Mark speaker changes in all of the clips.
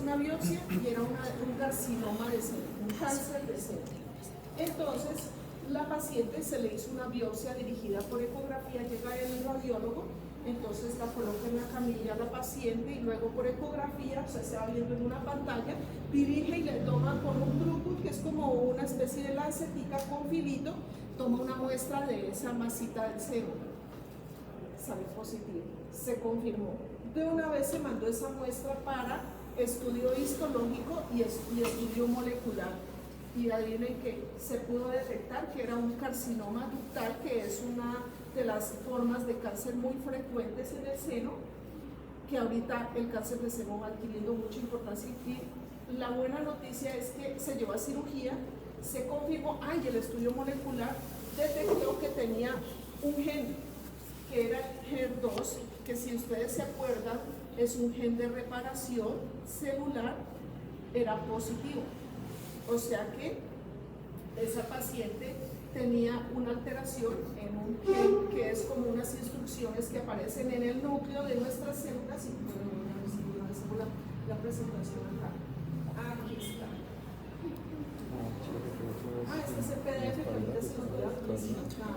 Speaker 1: una biopsia y era un carcinoma de seno, un cáncer de seno. Entonces, la paciente se le hizo una biopsia dirigida por ecografía, llega el radiólogo, entonces la coloca en la camilla a la paciente y luego por ecografía, o sea, se va viendo en una pantalla, dirige y le toma con un grupo que es como una especie de lancetica con filito, toma una muestra de esa masita del seno, sale positivo, se confirmó. De una vez se mandó esa muestra para estudio histológico y estudio molecular. Y adivinen que se pudo detectar que era un carcinoma ductal, que es una de las formas de cáncer muy frecuentes en el seno, que ahorita el cáncer de seno va adquiriendo mucha importancia. Y la buena noticia es que se llevó a cirugía, se confirmó, y el estudio molecular detectó que tenía un gen, que era el HER2, que si ustedes se acuerdan, es un gen de reparación celular, era positivo. O sea que esa paciente tenía una alteración en un gen que es como unas instrucciones que aparecen en el núcleo de nuestras células. Y bueno, la presentación acá. Aquí está. Este es el PDF que ahorita se los voy a presentar.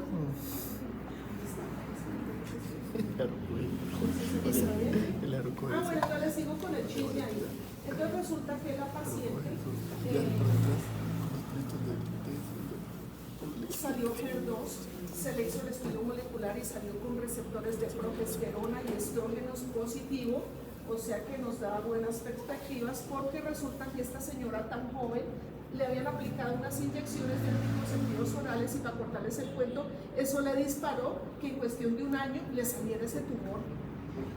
Speaker 1: Bueno, entonces les sigo con el chisme ahí. Entonces resulta que la paciente salió HER2, se le hizo el estudio molecular y salió con receptores de progesterona y estrógenos positivo, o sea que nos da buenas perspectivas, porque resulta que esta señora tan joven le habían aplicado unas inyecciones de anticonceptivos orales y para cortarles el cuento, eso le disparó que en cuestión de un año le saliera ese tumor.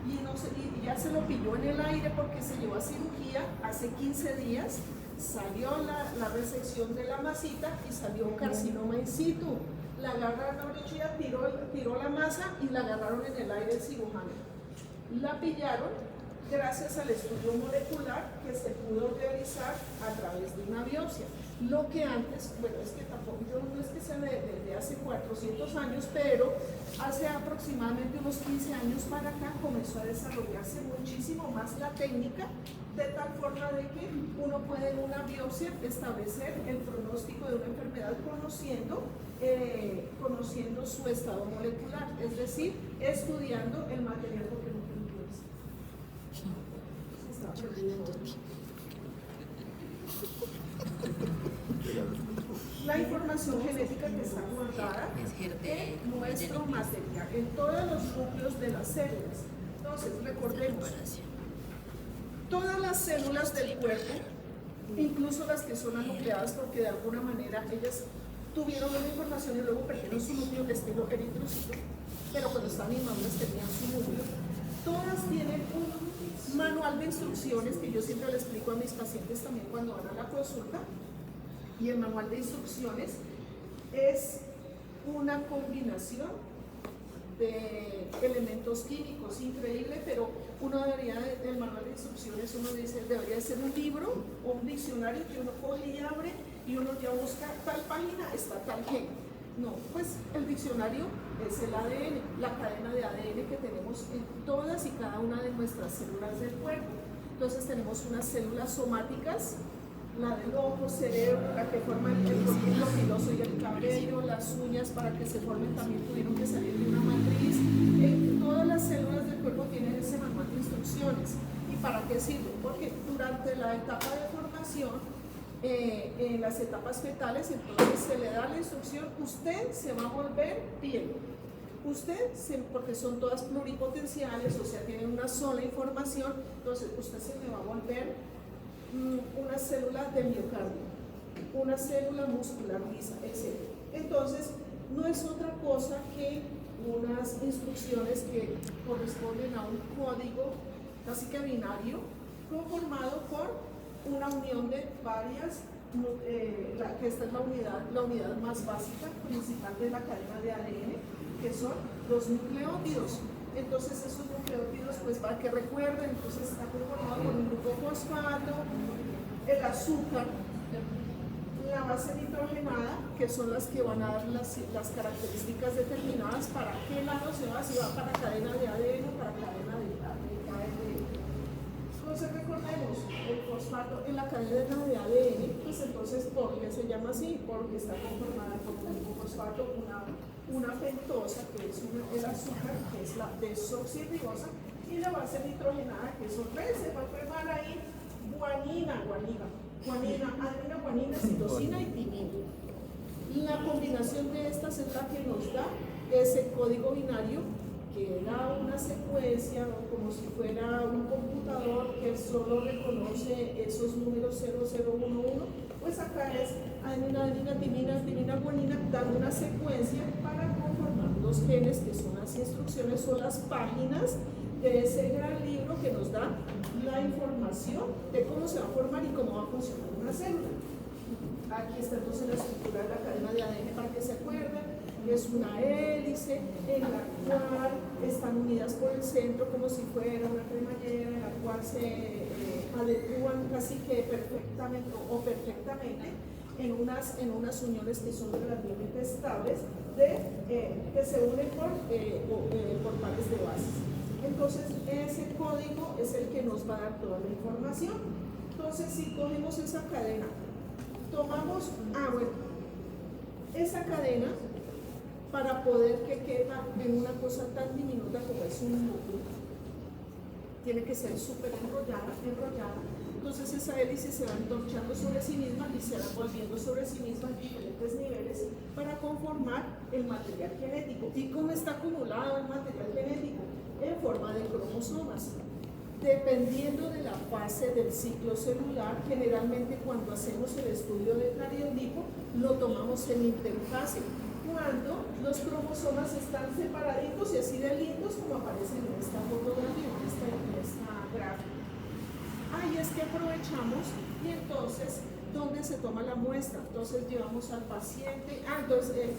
Speaker 1: Y ya se lo pilló en el aire porque se llevó a cirugía hace 15 días, salió la resección de la masita y salió un carcinoma in situ. La agarraron, ya tiró la masa y la agarraron en el aire el cirujano. La pillaron gracias al estudio molecular que se pudo realizar a través de una biopsia. Lo que antes, bueno, es que tampoco, yo no es que sea desde hace 400 años, pero hace aproximadamente unos 15 años para acá comenzó a desarrollarse muchísimo más la técnica, de tal forma de que uno puede en una biopsia establecer el pronóstico de una enfermedad conociendo su estado molecular, es decir, estudiando el material nucleotídico. Se está perdiendo. La información genética que está guardada en nuestro material, en todos los núcleos de las células. Entonces, recordemos, todas las células del cuerpo, incluso las que son anucleadas, porque de alguna manera ellas tuvieron una información y luego perdieron su núcleo, estilo eritrocito, pero cuando estaban inmaduras tenían su núcleo. Todas tienen un manual de instrucciones que yo siempre le explico a mis pacientes también cuando van a la consulta. Y el manual de instrucciones es una combinación de elementos químicos increíble, pero uno debería, el manual de instrucciones, uno dice, debería ser un libro o un diccionario que uno coge y abre y uno ya busca tal página, está tal gen. No, pues el diccionario es el ADN, la cadena de ADN que tenemos en todas y cada una de nuestras células del cuerpo. Entonces tenemos unas células somáticas, la del ojo, cerebro, la que forma el folículo piloso y el cabello, las uñas para que se formen también tuvieron que salir de una matriz. Todas las células del cuerpo tienen ese manual de instrucciones. ¿Y para qué sirve? Porque durante la etapa de formación, en las etapas fetales, entonces se le da la instrucción, usted se va a volver piel. Porque son todas pluripotenciales, o sea, tienen una sola información, entonces usted se me va a volver una célula de miocardio, una célula muscular lisa, etc. Entonces, no es otra cosa que unas instrucciones que corresponden a un código casi que binario, conformado por una unión de varias, que esta es la unidad más básica, principal de la cadena de ADN, que son los nucleótidos. Entonces esos nucleótidos, pues para que recuerden, entonces está conformado por un grupo fosfato, el azúcar, la base nitrogenada, que son las que van a dar las características determinadas para qué lado se va, si va para cadena de ADN o para cadena de ARN. Entonces recordemos, el fosfato fosfato en la cadena de ADN, pues entonces, ¿por qué se llama así? Porque está conformada por un fosfato, una pentosa, que es el azúcar, que es la desoxirribosa, y la base nitrogenada, que es se va a formar ahí guanina, adenina, guanina, citosina y timina. La combinación de estas es la que nos da ese código binario que da una secuencia como si fuera un computador que solo reconoce esos números 0011, pues acá es adenina, timina, guanina, dando una secuencia para conformar los genes, que son las instrucciones o las páginas de ese gran libro que nos da la información de cómo se va a formar y cómo va a funcionar una célula. Aquí está entonces la estructura de la cadena de ADN para que se acuerden. Es una hélice en la cual están unidas por el centro como si fuera una cremallera, en la cual se adecúan casi que perfectamente en unas uniones que son relativamente estables que se unen por pares de bases. Entonces ese código es el que nos va a dar toda la información. Entonces si cogemos esa cadena, tomamos, esa cadena, para poder que quepa en una cosa tan diminuta como es un núcleo, tiene que ser súper enrollada. Entonces esa hélice se va entorchando sobre sí misma y se va volviendo sobre sí misma en diferentes niveles para conformar el material genético. ¿Y cómo está acumulado el material genético? En forma de cromosomas. Dependiendo de la fase del ciclo celular, generalmente cuando hacemos el estudio del cariotipo, lo tomamos en interfase, cuando los cromosomas están separaditos y así de lindos como aparecen en esta fotografía, en esta gráfica. Ahí es que aprovechamos y entonces, ¿dónde se toma la muestra? Entonces llevamos al paciente,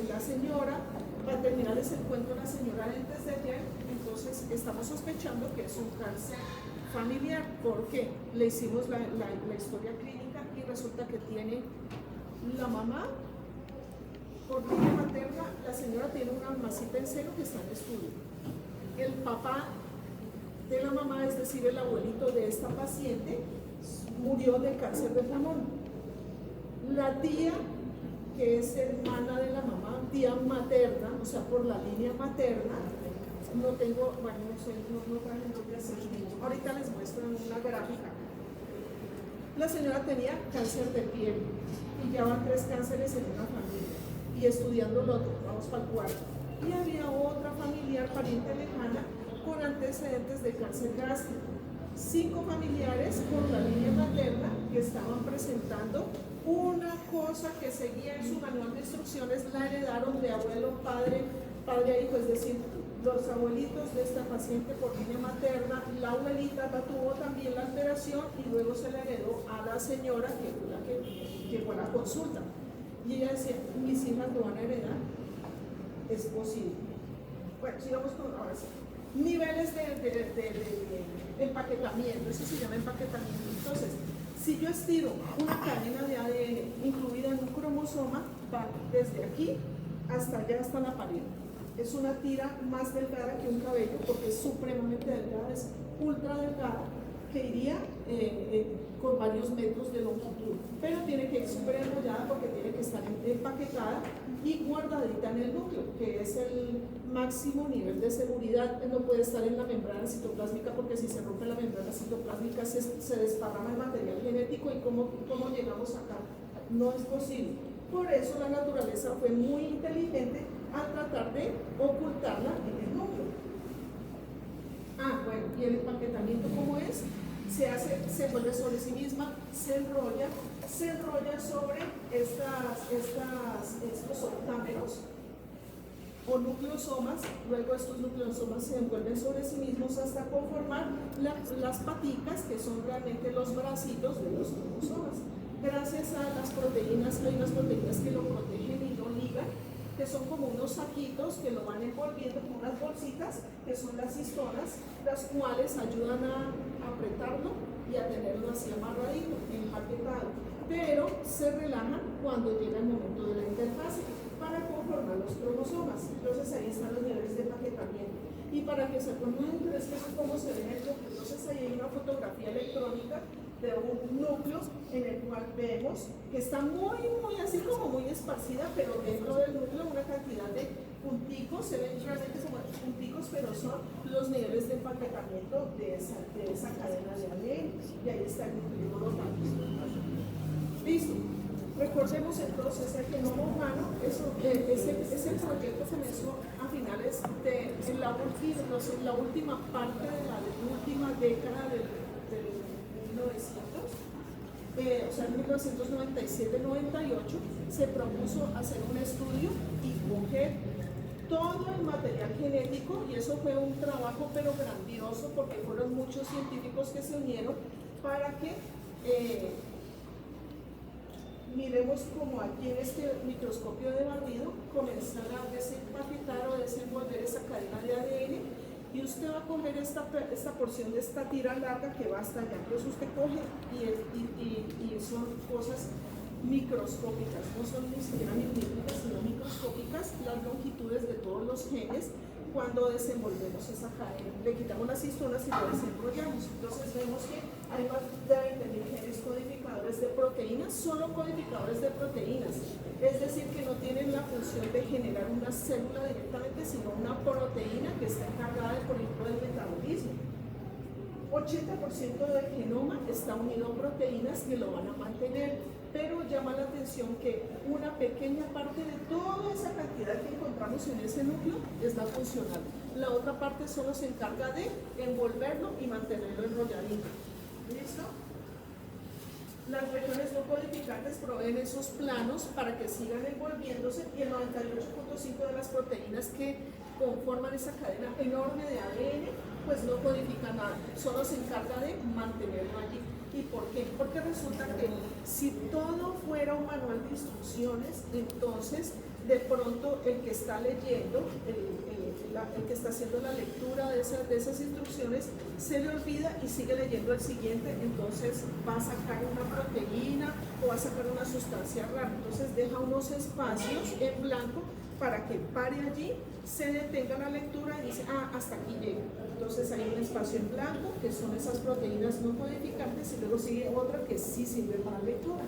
Speaker 1: la señora, para terminarles el cuento, la señora antes de ayer, entonces estamos sospechando que es un cáncer familiar, porque le hicimos la historia clínica y resulta que tiene la mamá, por línea materna, la señora tiene una masita en seno que está en estudio. El papá de la mamá, es decir, el abuelito de esta paciente, murió de cáncer de pulmón. La tía, que es hermana de la mamá, tía materna, o sea, por la línea materna, no tengo, bueno, no traje dónde hacer. Ahorita les muestro en una gráfica. La señora tenía cáncer de piel y ya van 3 cánceres en una familia. Y estudiando el otro, vamos para el cuarto. Y había otra familiar, pariente lejana, con antecedentes de cáncer gástrico. 5 familiares por la línea materna que estaban presentando una cosa que seguía en su manual de instrucciones, la heredaron de abuelo, padre a hijo, es decir, los abuelitos de esta paciente por línea materna, la abuelita tuvo también la alteración y luego se la heredó a la señora que fue la que llegó a la consulta. Y ella decía, mis hijas lo van a heredar, es posible. Bueno, sigamos con ahora sí. Niveles de empaquetamiento, eso se llama empaquetamiento. Entonces, si yo estiro una cadena de ADN incluida en un cromosoma, va desde aquí hasta allá, hasta la pared. Es una tira más delgada que un cabello, porque es supremamente delgada, es ultra delgada, que iría con varios metros de longitud, pero tiene que ir súper enrollada porque tiene que estar empaquetada y guardadita en el núcleo, que es el máximo nivel de seguridad. No puede estar en la membrana citoplásmica, porque si se rompe la membrana citoplásmica se desparrama el material genético. ¿Y cómo llegamos acá? No es posible. Por eso la naturaleza fue muy inteligente al tratar de ocultarla en el núcleo. Bueno, y el empaquetamiento, ¿cómo es? Se vuelve sobre sí misma, se enrolla sobre estos octámeros o nucleosomas. Luego estos nucleosomas se envuelven sobre sí mismos hasta conformar las paticas, que son realmente los bracitos de los cromosomas. Gracias a las proteínas, hay unas proteínas que lo protegen y lo ligan, que son como unos saquitos que lo van envolviendo con unas bolsitas, que son las histonas, las cuales ayudan a apretarlo y a tenerlo así amarradito, empaquetado, pero se relajan cuando llega el momento de la interfase para conformar los cromosomas. Entonces ahí están los niveles de empaquetamiento. Y para que se acuerden, pero es que eso es como se ve en el núcleo. Entonces ahí hay una fotografía electrónica de un núcleo en el cual vemos que está muy así como muy esparcida, pero dentro del núcleo una cantidad de punticos, se ven realmente como punticos, pero son los niveles de empaquetamiento de esa cadena de ADN, y ahí está el núcleo. Listo. Recordemos entonces el genoma humano, ese proyecto comenzó a finales de la última parte de la última década del 1900, o sea, en 1997-98, se propuso hacer un estudio y coger todo el material genético, y eso fue un trabajo pero grandioso, porque fueron muchos científicos que se unieron para que miremos como aquí en este microscopio de barrido comenzar a desempaquetar o desenvolver esa cadena de ADN, y usted va a coger esta porción de esta tira larga que va hasta allá. Entonces usted coge y son cosas microscópicas, no son ni siquiera milímetros, sino microscópicas, las longitudes de todos los genes. Cuando desenvolvemos esa cadena, le quitamos las histonas y lo desenrollamos. Entonces vemos que hay más de 20.000 genes codificadores de proteínas, solo codificadores de proteínas. Es decir, que no tienen la función de generar una célula directamente, sino una proteína que está encargada, por ejemplo, del metabolismo. 80% del genoma está unido a proteínas que lo van a mantener, pero llama la atención que una pequeña parte de toda esa cantidad que encontramos en ese núcleo es la funcional. La otra parte solo se encarga de envolverlo y mantenerlo enrolladito. ¿Listo? Las regiones no codificantes proveen esos planos para que sigan envolviéndose, y el 98.5% de las proteínas que conforman esa cadena enorme de ADN pues no codifica nada, solo se encarga de mantenerlo allí. ¿Y por qué? Porque resulta que si todo fuera un manual de instrucciones, entonces de pronto el que está leyendo, el que está haciendo la lectura de esas instrucciones, se le olvida y sigue leyendo el siguiente, entonces va a sacar una proteína o va a sacar una sustancia rara. Entonces deja unos espacios en blanco para que pare allí, se detenga la lectura y dice, hasta aquí llega. Entonces hay un espacio en blanco, que son esas proteínas no codificantes, y luego sigue otra que sí sirve para lectura.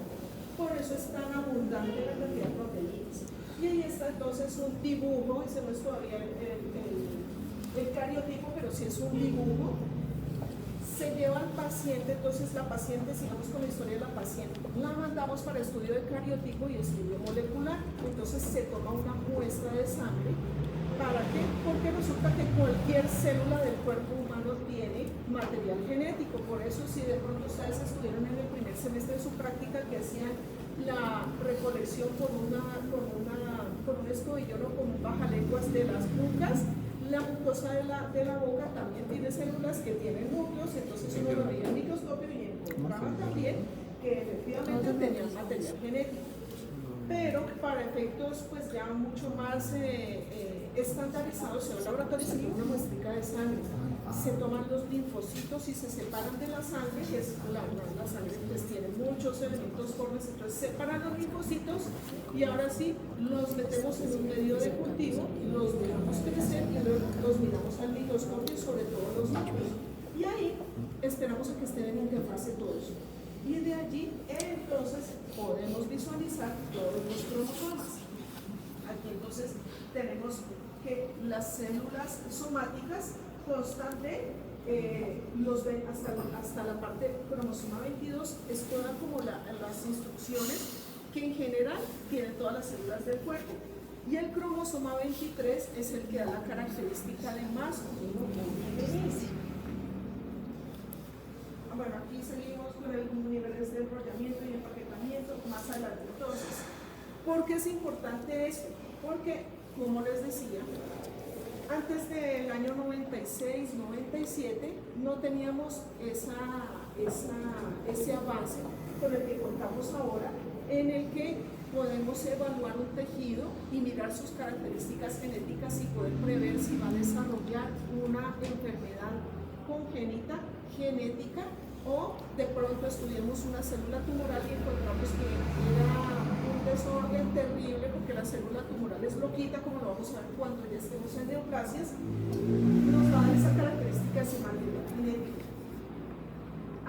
Speaker 1: Por eso es tan abundante la cantidad de proteínas. Y ahí está entonces un dibujo, ese no es todavía el cariotipo, pero sí es un dibujo. Se lleva al paciente, entonces la paciente, sigamos con la historia de la paciente, la mandamos para estudio de cariotipo y estudio molecular. Entonces se toma una muestra de sangre. ¿Para qué? Porque resulta que cualquier célula del cuerpo humano tiene material genético. Por eso, si de pronto ustedes estuvieron en el primer semestre de su práctica que hacían la recolección con un escobillón o con un bajalenguas de las mucas, la mucosa de la boca también tiene células que tienen núcleos. Entonces uno lo veía en el microscopio y encontraba también que efectivamente tenían material genético. Pero para efectos pues ya mucho más estandarizados, en el laboratorio se toma una muestra de sangre, se toman los linfocitos y se separan de la sangre, que es la sangre pues tiene muchos elementos formes, entonces separan los linfocitos y ahora sí los metemos en un medio de cultivo, los dejamos crecer y luego los miramos al microscopio, sobre todo los núcleos, y ahí esperamos a que estén en interfase todos. Y de allí entonces podemos visualizar todos los cromosomas. Aquí entonces tenemos que las células somáticas constan de, los ven hasta la parte cromosoma 22, es toda como las instrucciones que en general tienen todas las células del cuerpo. Y el cromosoma 23 es el que da la característica de masculino y femenino. Bueno, aquí seguimos con el niveles de enrollamiento y empaquetamiento más adelante. Entonces, ¿por qué es importante esto? Porque, como les decía, antes del año 96, 97, no teníamos ese avance con el que contamos ahora, en el que podemos evaluar un tejido y mirar sus características genéticas y poder prever si va a desarrollar una enfermedad congénita, genética, o de pronto estudiamos una célula tumoral y encontramos que era un desorden terrible, porque la célula tumoral es loquita, como lo vamos a ver cuando ya estemos en neoplasias, nos va a dar esa característica semántica genética.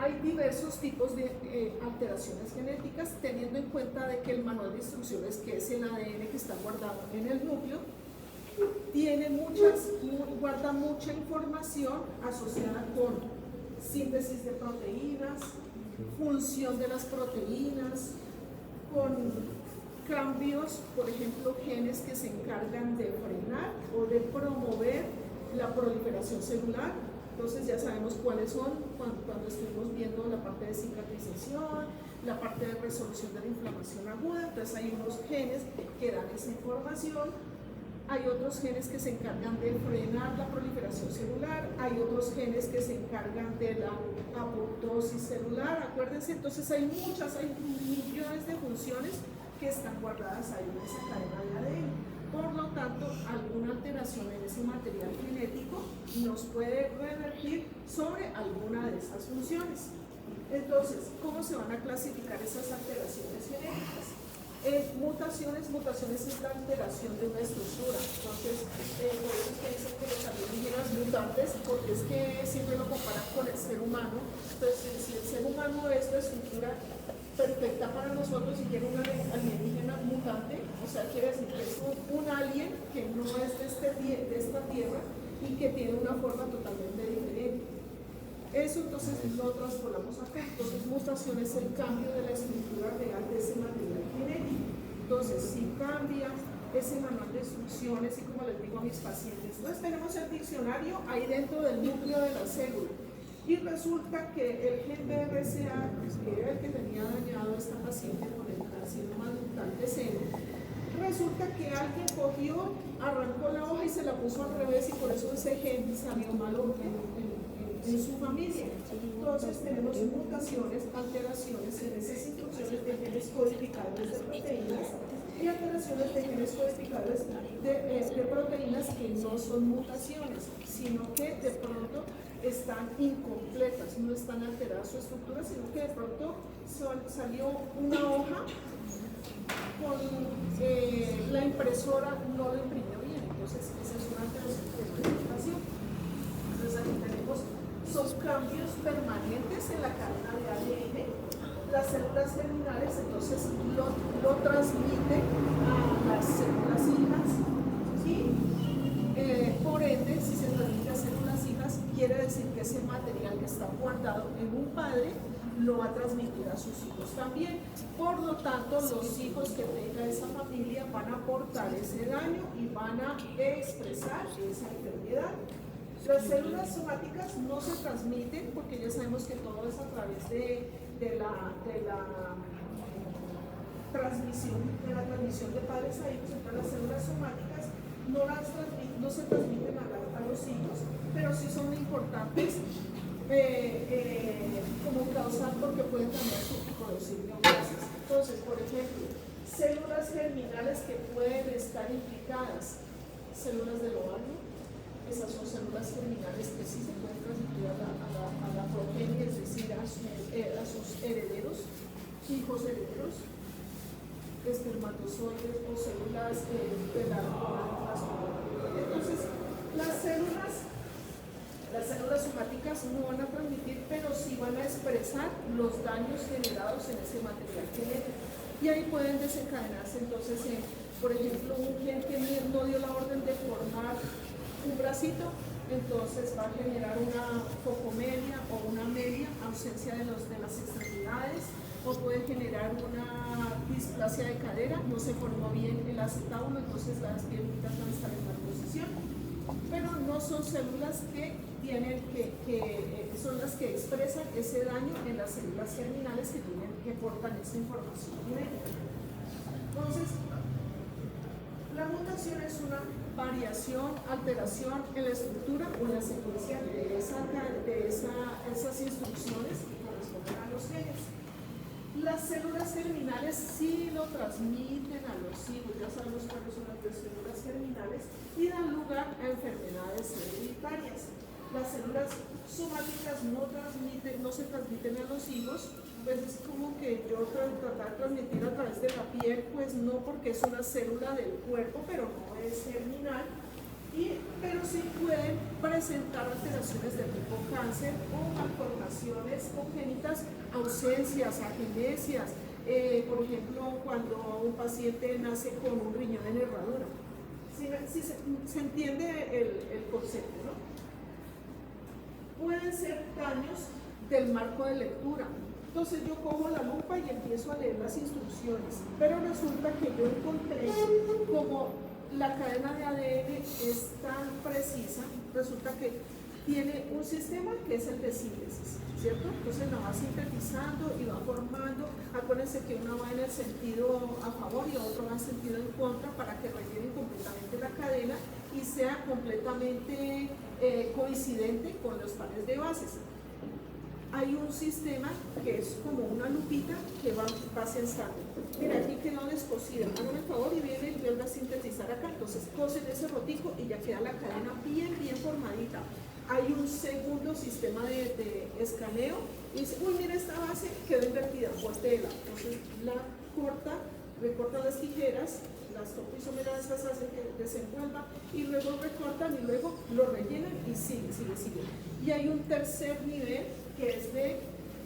Speaker 1: Hay hay diversos tipos de alteraciones genéticas, teniendo en cuenta de que el manual de instrucciones, que es el ADN que está guardado en el núcleo, guarda mucha información asociada con síntesis de proteínas, función de las proteínas, con cambios, por ejemplo, genes que se encargan de frenar o de promover la proliferación celular. Entonces ya sabemos cuáles son cuando estuvimos viendo la parte de cicatrización, la parte de resolución de la inflamación aguda. Entonces hay unos genes que dan esa información, hay otros genes que se encargan de frenar la proliferación celular, hay otros genes que se encargan de la apoptosis celular, acuérdense. Entonces hay millones de funciones que están guardadas ahí en esa cadena de ADN. Por lo tanto, alguna alteración en ese material genético nos puede revertir sobre alguna de esas funciones. Entonces, ¿cómo se van a clasificar esas alteraciones genéticas? Mutaciones es la alteración de una estructura. Entonces, por eso es que dicen que los alienígenas mutantes, porque es que siempre lo comparan con el ser humano. Entonces, si el ser humano es la estructura perfecta para nosotros y tiene un alienígena mutante, o sea, quiere decir que es un alien que no es de esta tierra y que tiene una forma totalmente diferente. Eso entonces lo transformamos acá. Entonces, mutación es el cambio de la estructura real de ese material genético. Entonces, si cambia ese manual de instrucciones, y como les digo a mis pacientes, entonces tenemos el diccionario ahí dentro del núcleo de la célula. Y resulta que el gen BRCA, que era el que tenía dañado a esta paciente con el carcinoma ductal de seno, resulta que alguien cogió, arrancó la hoja y se la puso al revés, y por eso ese gen salió malo en su familia. Entonces tenemos mutaciones, alteraciones en esas instrucciones de genes codificadores de proteínas y alteraciones de genes codificadores de proteínas que no son mutaciones, sino que de pronto están incompletas, no están alteradas su estructura, sino que de pronto salió una hoja con la impresora no lo imprimió bien. Entonces esa es una alteración de la mutación. Entonces aquí tenemos, son cambios permanentes en la cadena de ADN. Las células germinales entonces lo transmiten a las células hijas y por ende, si se transmite a células hijas, quiere decir que ese material que está guardado en un padre lo va a transmitir a sus hijos también. Por lo tanto, los hijos que tenga esa familia van a aportar ese daño y van a expresar esa enfermedad. Las células somáticas no se transmiten porque ya sabemos que todo es a través de la transmisión de padres a hijos. Entonces las células somáticas no se transmiten a los hijos, pero sí son importantes como causal porque pueden cambiar su producir neoplasias. Entonces, por ejemplo, células germinales que pueden estar implicadas, células del ovario. Esas son células germinales que sí se pueden transmitir a la progenie, es decir, a sus herederos, hijos herederos, espermatozoides o células de la masculina. Entonces, las células somáticas no van a transmitir, pero sí van a expresar los daños generados en ese material genético. Y ahí pueden desencadenarse entonces, por ejemplo, un gen que no dio la orden de formar un bracito, entonces va a generar una focomelia o una melia, ausencia de las extremidades, o puede generar una displasia de cadera, no se formó bien el acetábulo, entonces las piernitas van a estar en mal posición, pero no son células que son las que expresan ese daño en las células germinales que portan esa información genética. Entonces, la mutación es una variación, alteración en la estructura o en la secuencia de esas instrucciones que corresponden a los genes. Las células germinales sí lo transmiten a los hijos, ya sabemos cuáles son las células germinales, y dan lugar a enfermedades hereditarias. Las células somáticas no se transmiten a los hijos, pues es como que yo tratar de transmitir a través de la piel, pues no, porque es una célula del cuerpo, pero no es germinal. pero sí pueden presentar alteraciones de tipo cáncer o malformaciones congénitas, ausencias, agenesias. Por ejemplo, cuando un paciente nace con un riñón en herradura. Si se entiende el concepto, ¿no? Pueden ser daños del marco de lectura. Entonces yo cojo la lupa y empiezo a leer las instrucciones, pero resulta que yo encontré como la cadena de ADN es tan precisa, resulta que tiene un sistema que es el de síntesis, ¿cierto? Entonces la va sintetizando y va formando. Acuérdense que una va en el sentido a favor y otro va en el sentido en contra para que rellenen completamente la cadena y sea completamente coincidente con los pares de bases. Hay un sistema que es como una lupita que va sensando. Mira, aquí quedó descosida. Háganme el favor y viene y vuelve a sintetizar acá. Entonces cosen ese rotico y ya queda la cadena bien formadita. Hay un segundo sistema de escaneo y dice, uy, mira, esta base quedó invertida, voltéela. Entonces la recorta las tijeras, las topoisomerasas hacen que desenvuelva y luego recortan y luego lo rellenan y sigue. Y hay un tercer nivel que es de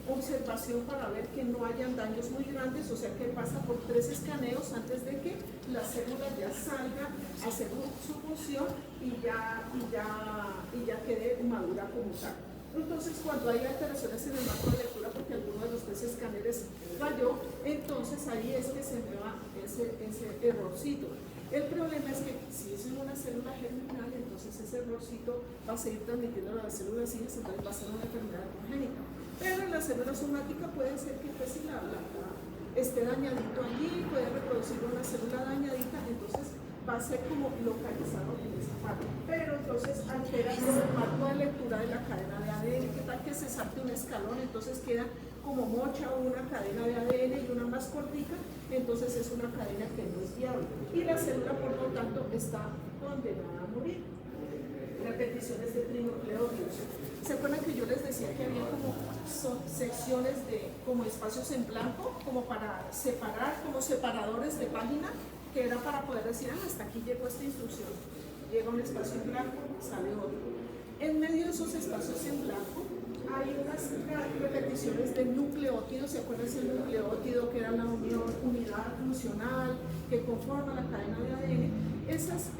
Speaker 1: observación para ver que no hayan daños muy grandes, o sea que pasa por 3 escaneos antes de que la célula ya salga a hacer su función y ya quede madura como tal. Entonces, cuando hay alteraciones en el marco de lectura, porque alguno de los 3 escáneres falló, entonces ahí es que se me va ese errorcito. El problema es que si es en una célula germinal, entonces ese errorcito va a seguir transmitiendo a las células hijas, entonces va a ser una enfermedad congénita. Pero en la célula somática puede ser que pues, si la esté dañadito allí, puede reproducir una célula dañadita, entonces va a ser como localizado en esa parte. Pero entonces altera el marco de lectura de la cadena de ADN. ¿Qué tal que se salte un escalón? Entonces queda como mocha una cadena de ADN y una más cortica, entonces es una cadena que no es viable. Y la célula, por lo tanto, está condenada a morir. Repeticiones de trinucleótidos. ¿Se acuerdan que yo les decía que había como secciones como espacios en blanco, como para separar, como separadores de página, que era para poder decir, hasta aquí llegó esta instrucción. Llega un espacio en blanco, sale otro. En medio de esos espacios en blanco hay unas repeticiones de nucleótidos. ¿Se acuerdan del nucleótido que era la unidad funcional que conforma la cadena de ADN? Esas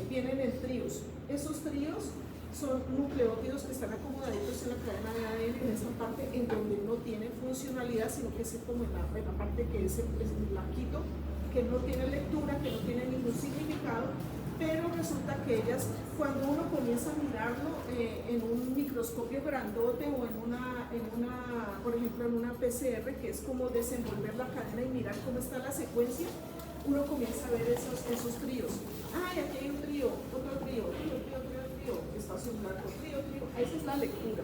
Speaker 1: vienen en tríos. Esos tríos son nucleótidos que están acomodaditos en la cadena de ADN en esa parte en donde no tiene funcionalidad, sino que es como en la parte que es el blanquito, que no tiene lectura, que no tiene ningún significado. Pero resulta que ellas, cuando uno comienza a mirarlo en un microscopio grandote o por ejemplo, en una PCR, que es como desenvolver la cadena y mirar cómo está la secuencia, uno comienza a ver esos tríos. Aquí hay un trío, otro trío, espacio blanco, trío. Esa es la lectura.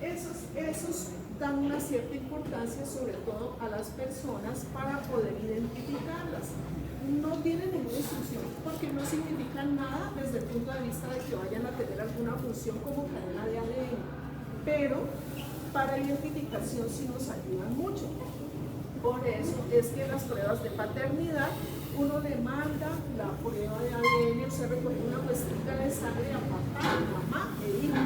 Speaker 1: Esos dan una cierta importancia, sobre todo a las personas, para poder identificarlas. No tienen ninguna instrucción porque no significan nada desde el punto de vista de que vayan a tener alguna función como cadena de ADN, pero para identificación sí nos ayudan mucho. Por eso es que las pruebas de paternidad, uno le manda la prueba de ADN, se recoge una muestrita de sangre a papá, mamá e hijo.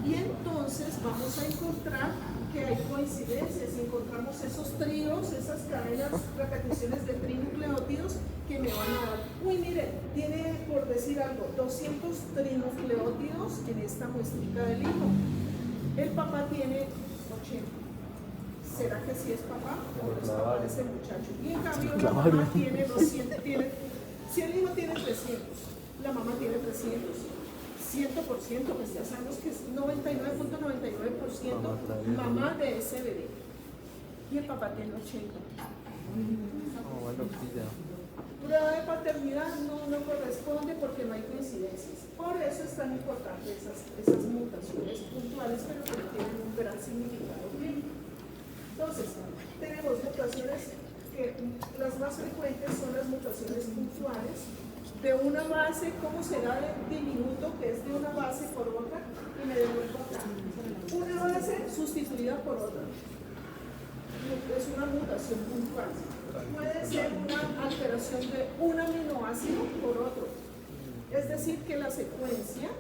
Speaker 1: Y entonces vamos a encontrar que hay coincidencias y encontramos esos tríos, esas cadenas, repeticiones de trinucleótidos que me van a dar. Uy, mire, tiene, por decir algo, 200 trinucleótidos en esta muestrita del hijo. El papá tiene 80. ¿Será que sí es papá o no es papá de ese muchacho? Y en cambio la mamá tiene 200, si el hijo tiene 300, la mamá tiene 300. 100%, pues ya sabemos que es 99.99% mamá de ese bebé. Y el papá tiene 80. Prueba de paternidad no corresponde porque no hay coincidencias. Por eso es tan importante esas mutaciones puntuales, pero que tienen un gran significado clínico. Entonces, tenemos mutaciones que las más frecuentes son las mutaciones puntuales de una base, ¿cómo será de diminuto? Que es de una base por otra y me devuelvo acá. Una base sustituida por otra. Es una mutación puntual. Puede ser una alteración de un aminoácido por otro. Es decir, que la secuencia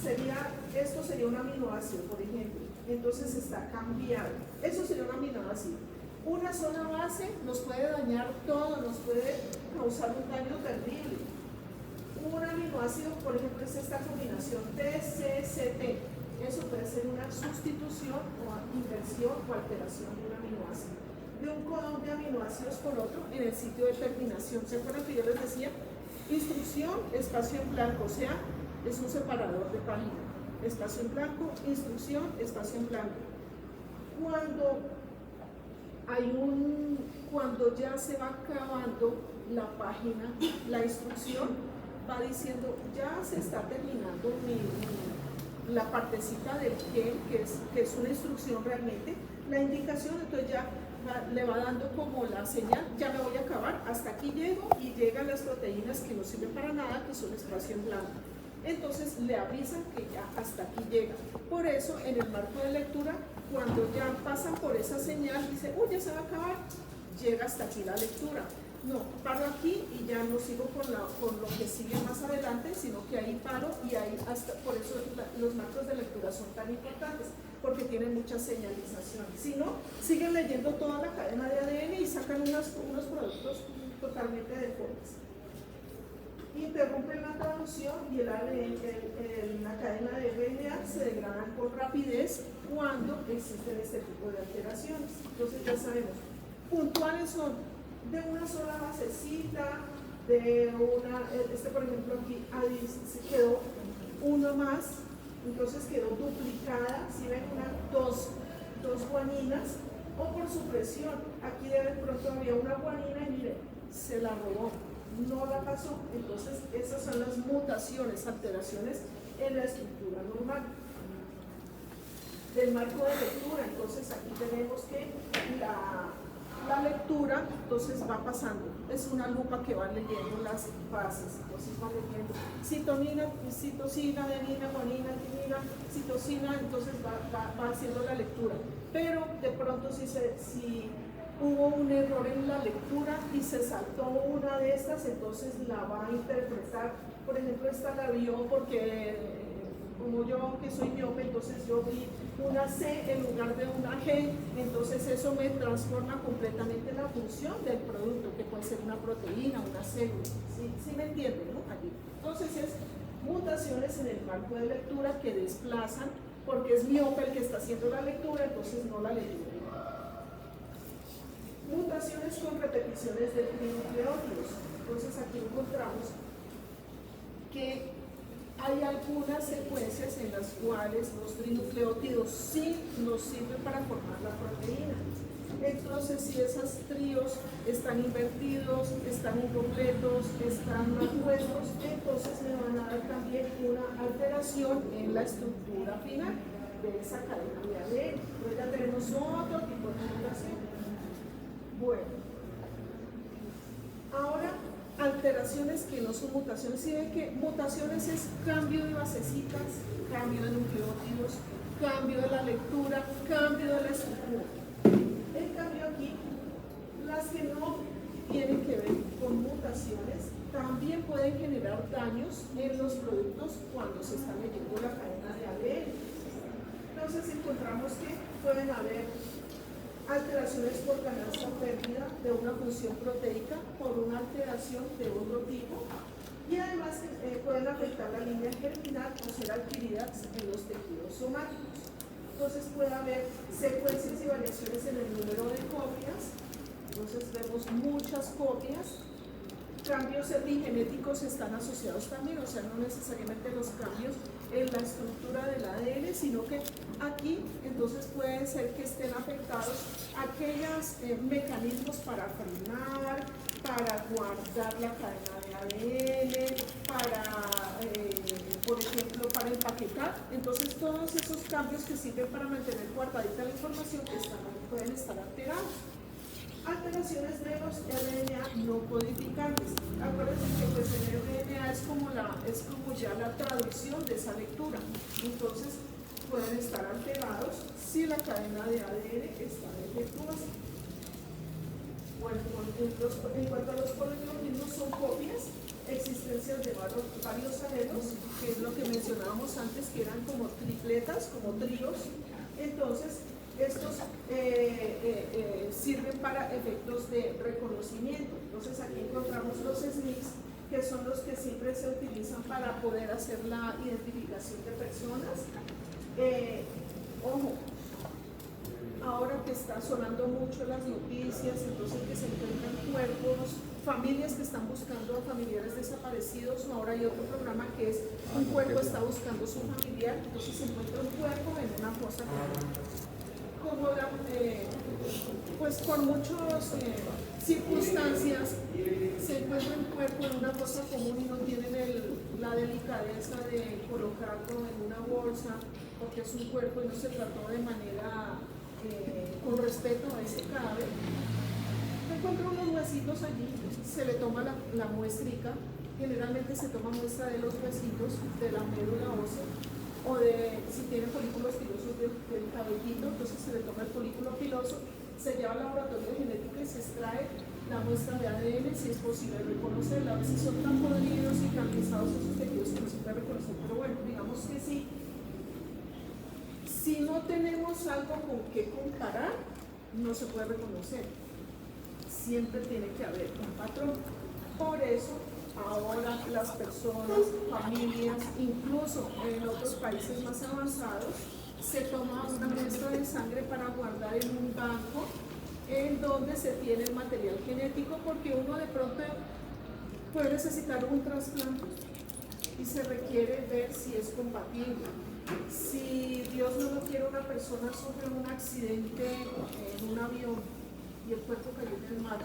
Speaker 1: sería, esto sería un aminoácido, por ejemplo, entonces está cambiado. Eso sería un aminoácido. Una sola base nos puede dañar todo, nos puede causar un daño terrible. Un aminoácido, por ejemplo, es esta combinación TCCT. Eso puede ser una sustitución o inversión o alteración de un aminoácido. De un codón de aminoácidos por otro en el sitio de terminación. ¿Se acuerdan que yo les decía? Instrucción, espacio en blanco, o sea, es un separador de página. Espacio en blanco, instrucción, espacio en blanco. Cuando ya se va acabando la página, la instrucción va diciendo, ya se está terminando la partecita del gen, que es una instrucción realmente, la indicación, entonces ya le va dando como la señal, ya me voy a acabar, hasta aquí llego y llegan las proteínas que no sirven para nada, que son espacio en blanco. Entonces le avisan que ya hasta aquí llega. Por eso en el marco de lectura, cuando ya pasan por esa señal, dice, uy, ya se va a acabar, llega hasta aquí la lectura. No, paro aquí y ya no sigo con lo que sigue más adelante, sino que ahí paro y ahí hasta, por eso los marcos de lectura son tan importantes, porque tienen mucha señalización. Si no, siguen leyendo toda la cadena de ADN y sacan unos productos totalmente deformes. Interrumpen la traducción y el ADN, la cadena de RNA se degradan con rapidez cuando existen este tipo de alteraciones. Entonces ya sabemos, puntuales son de una sola basecita, de una, por ejemplo aquí se quedó uno más, entonces quedó duplicada, si ven dos guaninas, o por supresión, aquí de pronto había una guanina y miren, se la robó, no la pasó, entonces esas son las mutaciones, alteraciones en la estructura normal. Del marco de lectura, entonces aquí tenemos que la lectura, entonces va pasando, es una lupa que va leyendo las bases, entonces va leyendo citosina, adenina, guanina, timina, citosina, entonces va haciendo la lectura, pero de pronto si hubo un error en la lectura y se saltó una de estas, entonces la va a interpretar, por ejemplo esta la vio porque como yo que soy miope, entonces yo vi una C en lugar de una G, entonces eso me transforma completamente la función del producto, que puede ser una proteína, una célula, ¿sí me entienden, no? Allí. Entonces es mutaciones en el marco de lectura que desplazan, porque es miope el que está haciendo la lectura, entonces no la lectura. Mutaciones con repeticiones de trinucleótidos, entonces aquí encontramos que hay algunas secuencias en las cuales los trinucleótidos sí nos sirven para formar la proteína. Entonces, si esos tríos están invertidos, están incompletos, están mal puestos, entonces me van a dar también una alteración en la estructura final de esa cadena de ADN. Entonces ya tenemos otro tipo de mutación. Bueno, ahora alteraciones que no son mutaciones. Si ven que mutaciones es cambio de basecitas, cambio de nucleótidos, cambio de la lectura, cambio de la estructura. En cambio aquí, las que no tienen que ver con mutaciones también pueden generar daños en los productos cuando se está leyendo la cadena de ADN. Entonces encontramos que pueden haber alteraciones por ganancia o pérdida de una función proteica por una alteración de otro tipo, y además pueden afectar la línea germinal o ser adquiridas en los tejidos somáticos. Entonces puede haber secuencias y variaciones en el número de copias, entonces vemos muchas copias. Cambios epigenéticos están asociados también, o sea, no necesariamente los cambios en la estructura del ADN, sino que aquí entonces pueden ser que estén afectados aquellos mecanismos para frenar, para guardar la cadena de ADN, para, por ejemplo, para empaquetar. Entonces todos esos cambios que sirven para mantener guardadita la información pueden estar alterados. Alteraciones de los RNA no codificantes. Acuérdense que pues el RNA es como ya la traducción de esa lectura. Entonces pueden estar alterados si la cadena de ADN está defectuosa. Bueno, en cuanto a los polimorfismos son copias, existencias de varios alelos, que es lo que mencionábamos antes, que eran como tripletas, como tríos. Entonces, estos sirven para efectos de reconocimiento. Entonces, aquí encontramos los SNCs, que son los que siempre se utilizan para poder hacer la identificación de personas. Ojo, ahora que está sonando mucho las noticias, entonces que se encuentran cuerpos, familias que están buscando a familiares desaparecidos, ahora hay otro programa que es un cuerpo está buscando su familiar, entonces se encuentra un cuerpo en una fosa común. Pues por muchas circunstancias se encuentra un cuerpo en una fosa común y no tienen la delicadeza de colocarlo en una bolsa, porque es un cuerpo y no se trató de manera con respeto a ese cadáver. Encuentra unos huesitos allí, se le toma la muestrica, generalmente se toma muestra de los huesitos, de la médula ósea, o de, si tiene folículos pilosos del cabellito, entonces se le toma el folículo piloso, se lleva al laboratorio de genética y se extrae la muestra de ADN, si es posible reconocerla. A veces son tan podridos y tan pesados esos tejidos que no se puede reconocer, pero bueno, digamos que sí. Si no tenemos algo con qué comparar, no se puede reconocer. Siempre tiene que haber un patrón. Por eso, ahora las personas, familias, incluso en otros países más avanzados, se toma una muestra de sangre para guardar en un banco en donde se tiene el material genético, porque uno de pronto puede necesitar un trasplante y se requiere ver si es compatible. Si Dios no lo quiere, una persona sufre un accidente en un avión y el cuerpo cayó en el mar,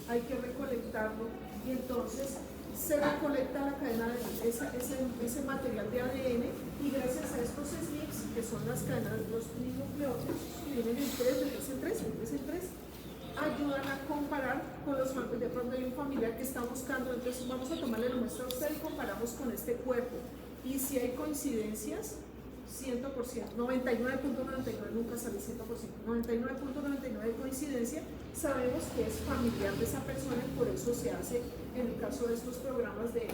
Speaker 1: hay que recolectarlo y entonces se recolecta la cadena de ese material de ADN y gracias a estos SNPs, que son las cadenas, los nucleótidos, que vienen en 3, de 3 en 3, ayudan a comparar con los familiares. De pronto hay un familiar que está buscando, entonces vamos a tomarle la muestra a usted y comparamos con este cuerpo. Y si hay coincidencias, 100%, 99.99, nunca sale 100%, 99.99 de coincidencia, sabemos que es familiar de esa persona y por eso se hace, en el caso de estos programas de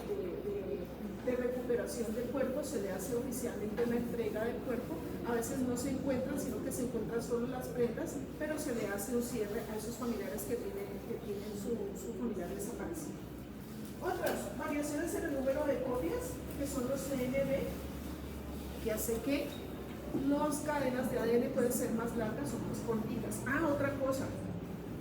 Speaker 1: recuperación del cuerpo, se le hace oficialmente la entrega del cuerpo. A veces no se encuentran, sino que se encuentran solo las prendas, pero se le hace un cierre a esos familiares que tienen su familiar desaparecido. Otras variaciones en el número de copias, que son los CNV, que hace que las cadenas de ADN pueden ser más largas o más cortitas. Otra cosa,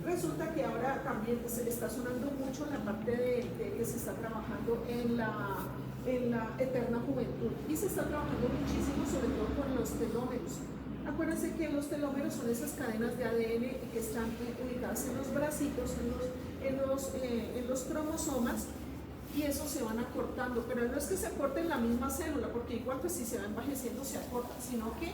Speaker 1: resulta que ahora también se le está sonando mucho la parte de que se está trabajando en la eterna juventud y se está trabajando muchísimo sobre todo con los telómeros. Acuérdense que los telómeros son esas cadenas de ADN que están ubicadas en los bracitos, en los cromosomas, y esos se van acortando, pero no es que se acorte en la misma célula, porque igual pues si se va envejeciendo se acorta, sino que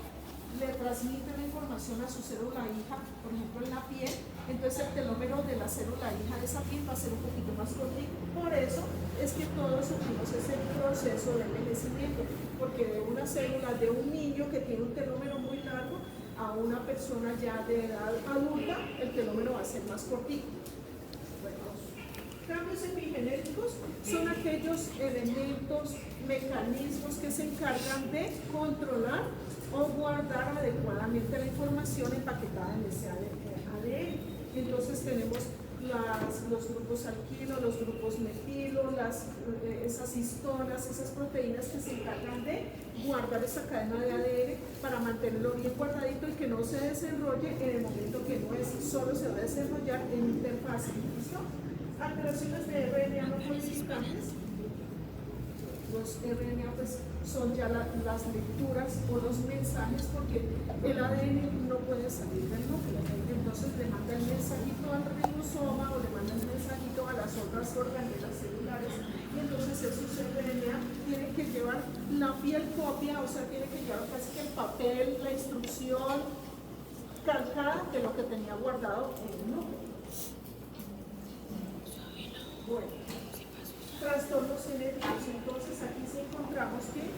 Speaker 1: le transmite la información a su célula hija, por ejemplo en la piel, entonces el telómero de la célula hija de esa piel va a ser un poquito más cortito. Por eso es que todos sufrimos ese proceso de envejecimiento, porque de una célula de un niño que tiene un telómero muy largo a una persona ya de edad adulta, el telómero va a ser más cortito. Cambios epigenéticos son aquellos elementos, mecanismos que se encargan de controlar o guardar adecuadamente la información empaquetada en ese ADN. Entonces tenemos los grupos alquilo, los grupos metilo, esas histonas, esas proteínas que se encargan de guardar esa cadena de ADN para mantenerlo bien guardadito y que no se desenrolle en el momento que no es, solo se va a desarrollar en interfase. ¿Listo? Alteraciones de RNA no codificantes. Los RNA pues, son ya las lecturas o los mensajes, porque el ADN no puede salir del núcleo, entonces le manda el mensajito al ribosoma o le manda el mensajito a las otras organelas celulares, y entonces esos RNA tienen que llevar la piel copia, o sea, tiene que llevar casi que el papel, la instrucción calcada de lo que tenía guardado en el núcleo. Bueno, trastornos genéticos. Entonces aquí sí encontramos que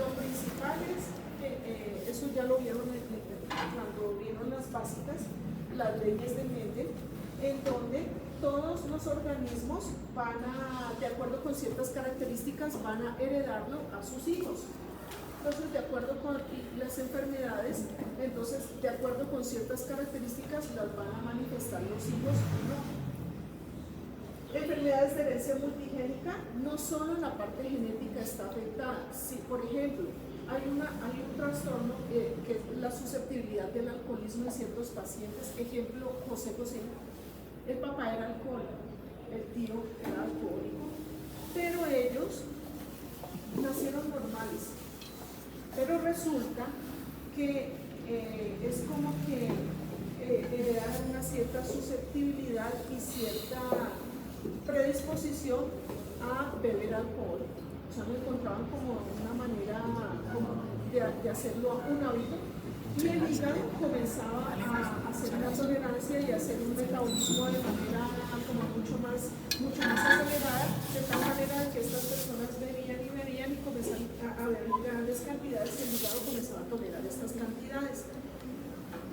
Speaker 1: lo principal es que eso ya lo vieron cuando vieron las básicas, las leyes de Mendel, en donde todos los organismos van a, de acuerdo con ciertas características, van a heredarlo a sus hijos. Entonces, de acuerdo con las enfermedades, entonces, de acuerdo con ciertas características, las van a manifestar los hijos o no. Enfermedades de herencia multigénica, no solo la parte genética está afectada. Si, por ejemplo, hay un trastorno que es la susceptibilidad del alcoholismo en ciertos pacientes, ejemplo, José José, el papá era alcohólico, el tío era alcohólico, pero ellos nacieron normales. Pero resulta que es como que heredaron una cierta susceptibilidad y cierta predisposición a beber alcohol. O sea, lo encontraban como una manera de hacerlo un hábito. Y el hígado comenzaba a hacer una tolerancia y a hacer un metabolismo de manera como mucho más acelerada, de tal manera que estas personas bebían y comenzaban a beber grandes cantidades y el hígado comenzaba a tolerar estas cantidades.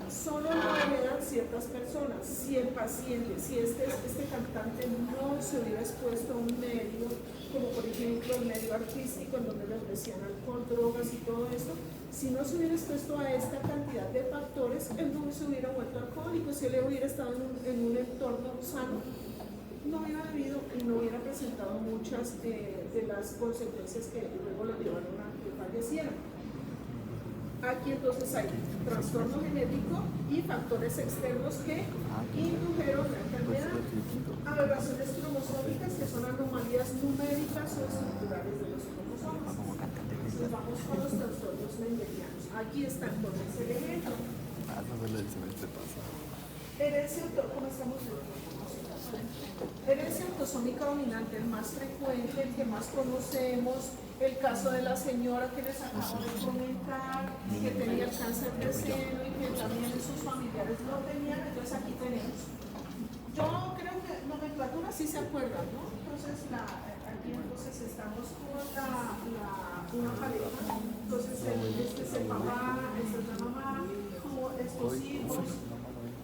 Speaker 1: Solo lo heredan ciertas personas. Si el paciente, si este cantante no se hubiera expuesto a un medio, como por ejemplo el medio artístico, en donde le ofrecían alcohol, drogas y todo eso, si no se hubiera expuesto a esta cantidad de factores, él no se hubiera vuelto alcohólico. Si él hubiera estado en un entorno sano, no hubiera bebido y no hubiera presentado muchas de las consecuencias que luego lo llevaron a que falleciera. Aquí entonces hay trastorno genético y factores externos que indujeron la enfermedad. Aberraciones cromosómicas, que son anomalías numéricas o estructurales de los cromosomas. Entonces vamos con los trastornos mendelianos. Aquí está entonces el ejemplo. Herencia autosómica dominante, el más frecuente, el que más conocemos, el caso de la señora que les acabo de comentar, que tenía el cáncer de seno y que también sus familiares lo tenían. Entonces aquí tenemos, yo creo que nomenclatura sí se acuerdan, ¿no? Entonces aquí entonces estamos con una pareja, entonces este es el papá, esta es la mamá, estos hijos,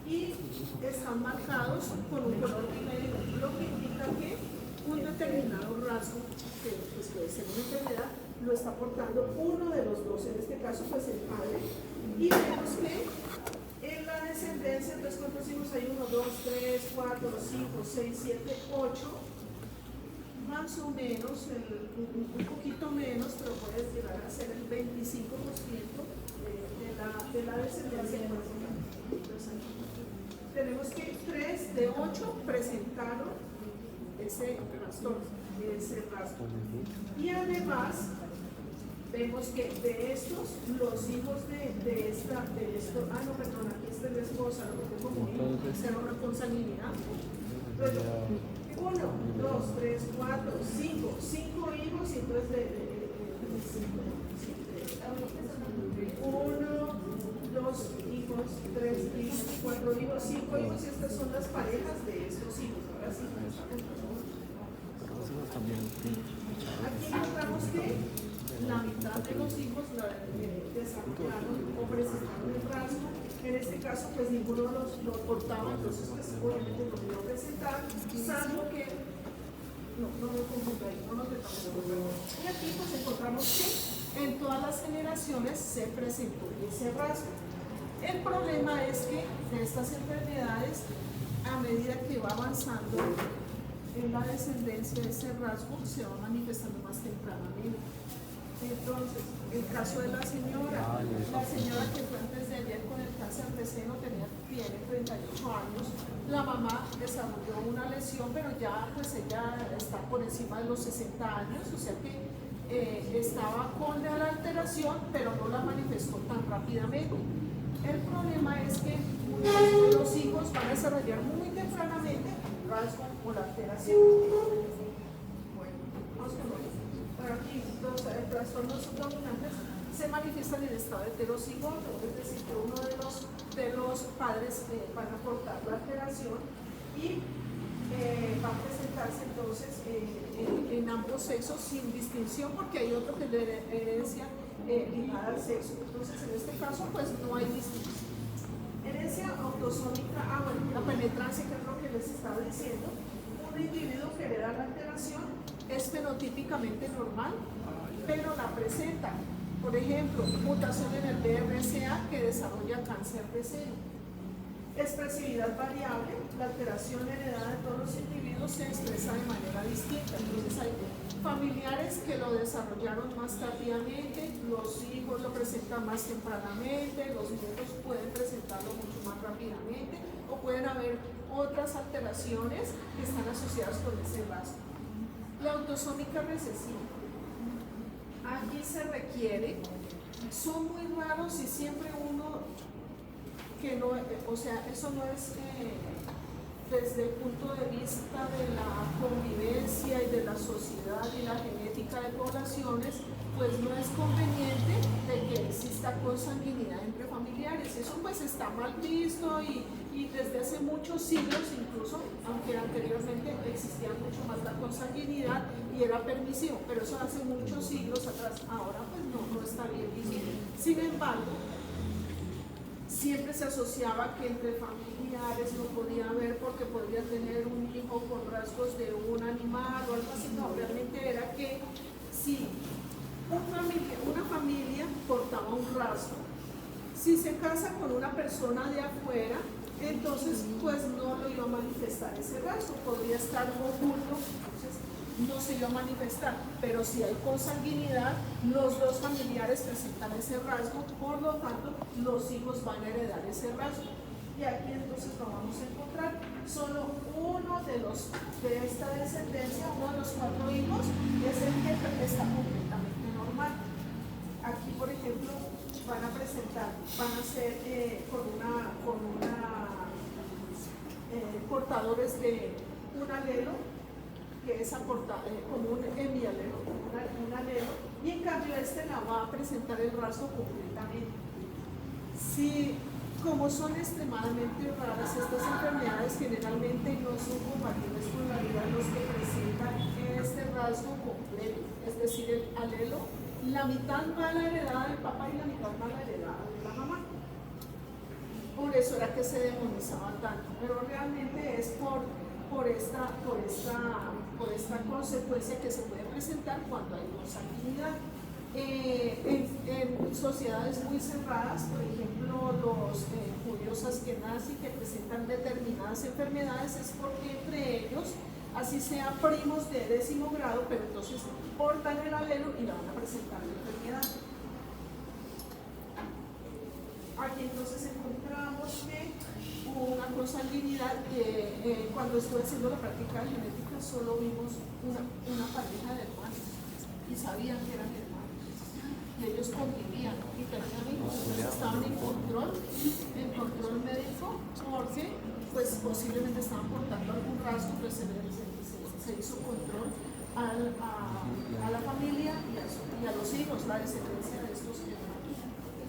Speaker 1: y están marcados con un color negro, lo que indica que un determinado rasgo, que pues puede ser una enfermedad, lo está aportando uno de los dos, en este caso pues el padre, y vemos que en la descendencia, entonces ¿cuántos hijos hay? 1, 2, 3, 4, 5, 6, 7, 8, más o menos, un poquito menos, pero puede llegar a ser el 25% de la descendencia. Tenemos que 3 de 8 presentaron ese trastorno, ese rasgo. Y además, vemos que de estos, los hijos de esto, aquí está la esposa, lo que como será una consanguinidad. 1, 2, 3, 4, 5 hijos, y entonces 1, 2 hijos, 3 hijos, 4 hijos, 5 hijos, y estas son las parejas de estos hijos. Ahora sí, aquí encontramos que la mitad de los hijos desarrollaron o presentaron el rasgo. En este caso, pues ninguno lo portaba, entonces pues obviamente lo iba a presentar, salvo que no me confundo ahí, no nos metamos. Y aquí pues encontramos que en todas las generaciones se presentó ese rasgo. El problema es que de estas enfermedades, a medida que va avanzando en la descendencia, ese rasgo se va manifestando más tempranamente. Entonces, el caso de la señora que fue antes de ayer con el cáncer de seno, tiene 38 años, la mamá desarrolló una lesión, pero ya pues ella está por encima de los 60 años, o sea que estaba con la alteración, pero no la manifestó tan rápidamente. El problema es que los hijos van a desarrollar muy tempranamente el rasgo o la alteración. Bueno, vamos con otro. Aquí los trastornos dominantes se manifiestan en estado heterocigoto, es decir, que uno de los padres van a aportar la alteración y va a presentarse entonces en ambos sexos sin distinción, porque hay otro que es de herencia ligada al sexo. Entonces, en este caso, pues no hay distinción. Herencia autosómica autosómica, bueno, la penetrancia, que es lo que les estaba diciendo, un individuo que hereda la alteración es fenotípicamente normal, pero la presenta. Por ejemplo, mutación en el BRCA que desarrolla cáncer de seno. Expresividad variable, la alteración heredada de todos los individuos se expresa de manera distinta. Entonces hay familiares que lo desarrollaron más tardíamente, los hijos lo presentan más tempranamente, los nietos pueden presentarlo mucho más rápidamente, o pueden haber otras alteraciones que están asociadas con ese rasgo. La autosómica recesiva. Aquí se requiere, son muy raros y siempre uno que no, o sea, eso no es desde el punto de vista de la convivencia y de la sociedad y la genética de poblaciones, pues no es conveniente de que exista consanguinidad entre familiares. Eso pues está mal visto y desde hace muchos siglos incluso, aunque anteriormente existía mucho más la consanguinidad y era permisivo, pero eso hace muchos siglos atrás. Ahora pues no está bien visto. Sin embargo, siempre se asociaba que entre familiares no podía haber porque podría tener un hijo con rasgos de un animal o algo así. No, realmente era que si una familia portaba un rasgo, si se casa con una persona de afuera, entonces pues no lo iba a manifestar ese rasgo, podría estar oculto, entonces no se iba a manifestar, pero si hay consanguinidad, los dos familiares presentan ese rasgo, por lo tanto los hijos van a heredar ese rasgo. Y aquí entonces lo vamos a encontrar, solo uno de esta descendencia, uno de los 4 hijos, es el que está completamente normal. Aquí por ejemplo van a ser portadores de un alelo, que es como un hemialelo, un alelo, y en cambio este la va a presentar el rasgo completamente. Si, como son extremadamente raras estas enfermedades, generalmente no son compatibles con la vida los que presentan este rasgo completo, es decir, el alelo, la mitad mala heredada del papá y la mitad mala heredada de la mamá. Por eso era que se demonizaba tanto, pero realmente es por esta consecuencia que se puede presentar cuando hay consanguinidad. En sociedades muy cerradas, por ejemplo, los judíos askenazí que presentan determinadas enfermedades, es porque entre ellos, así sean primos de 10º grado, pero entonces portan el alelo y la van a presentar la enfermedad. Aquí entonces encontramos que hubo una consanguinidad que cuando estuve haciendo la práctica de genética solo vimos una pareja de hermanos y sabían que eran hermanos y ellos convivían y tenían hijos, entonces estaban en control médico porque pues posiblemente estaban portando algún rasgo, pues se hizo control a la familia y a los hijos, la descendencia de estos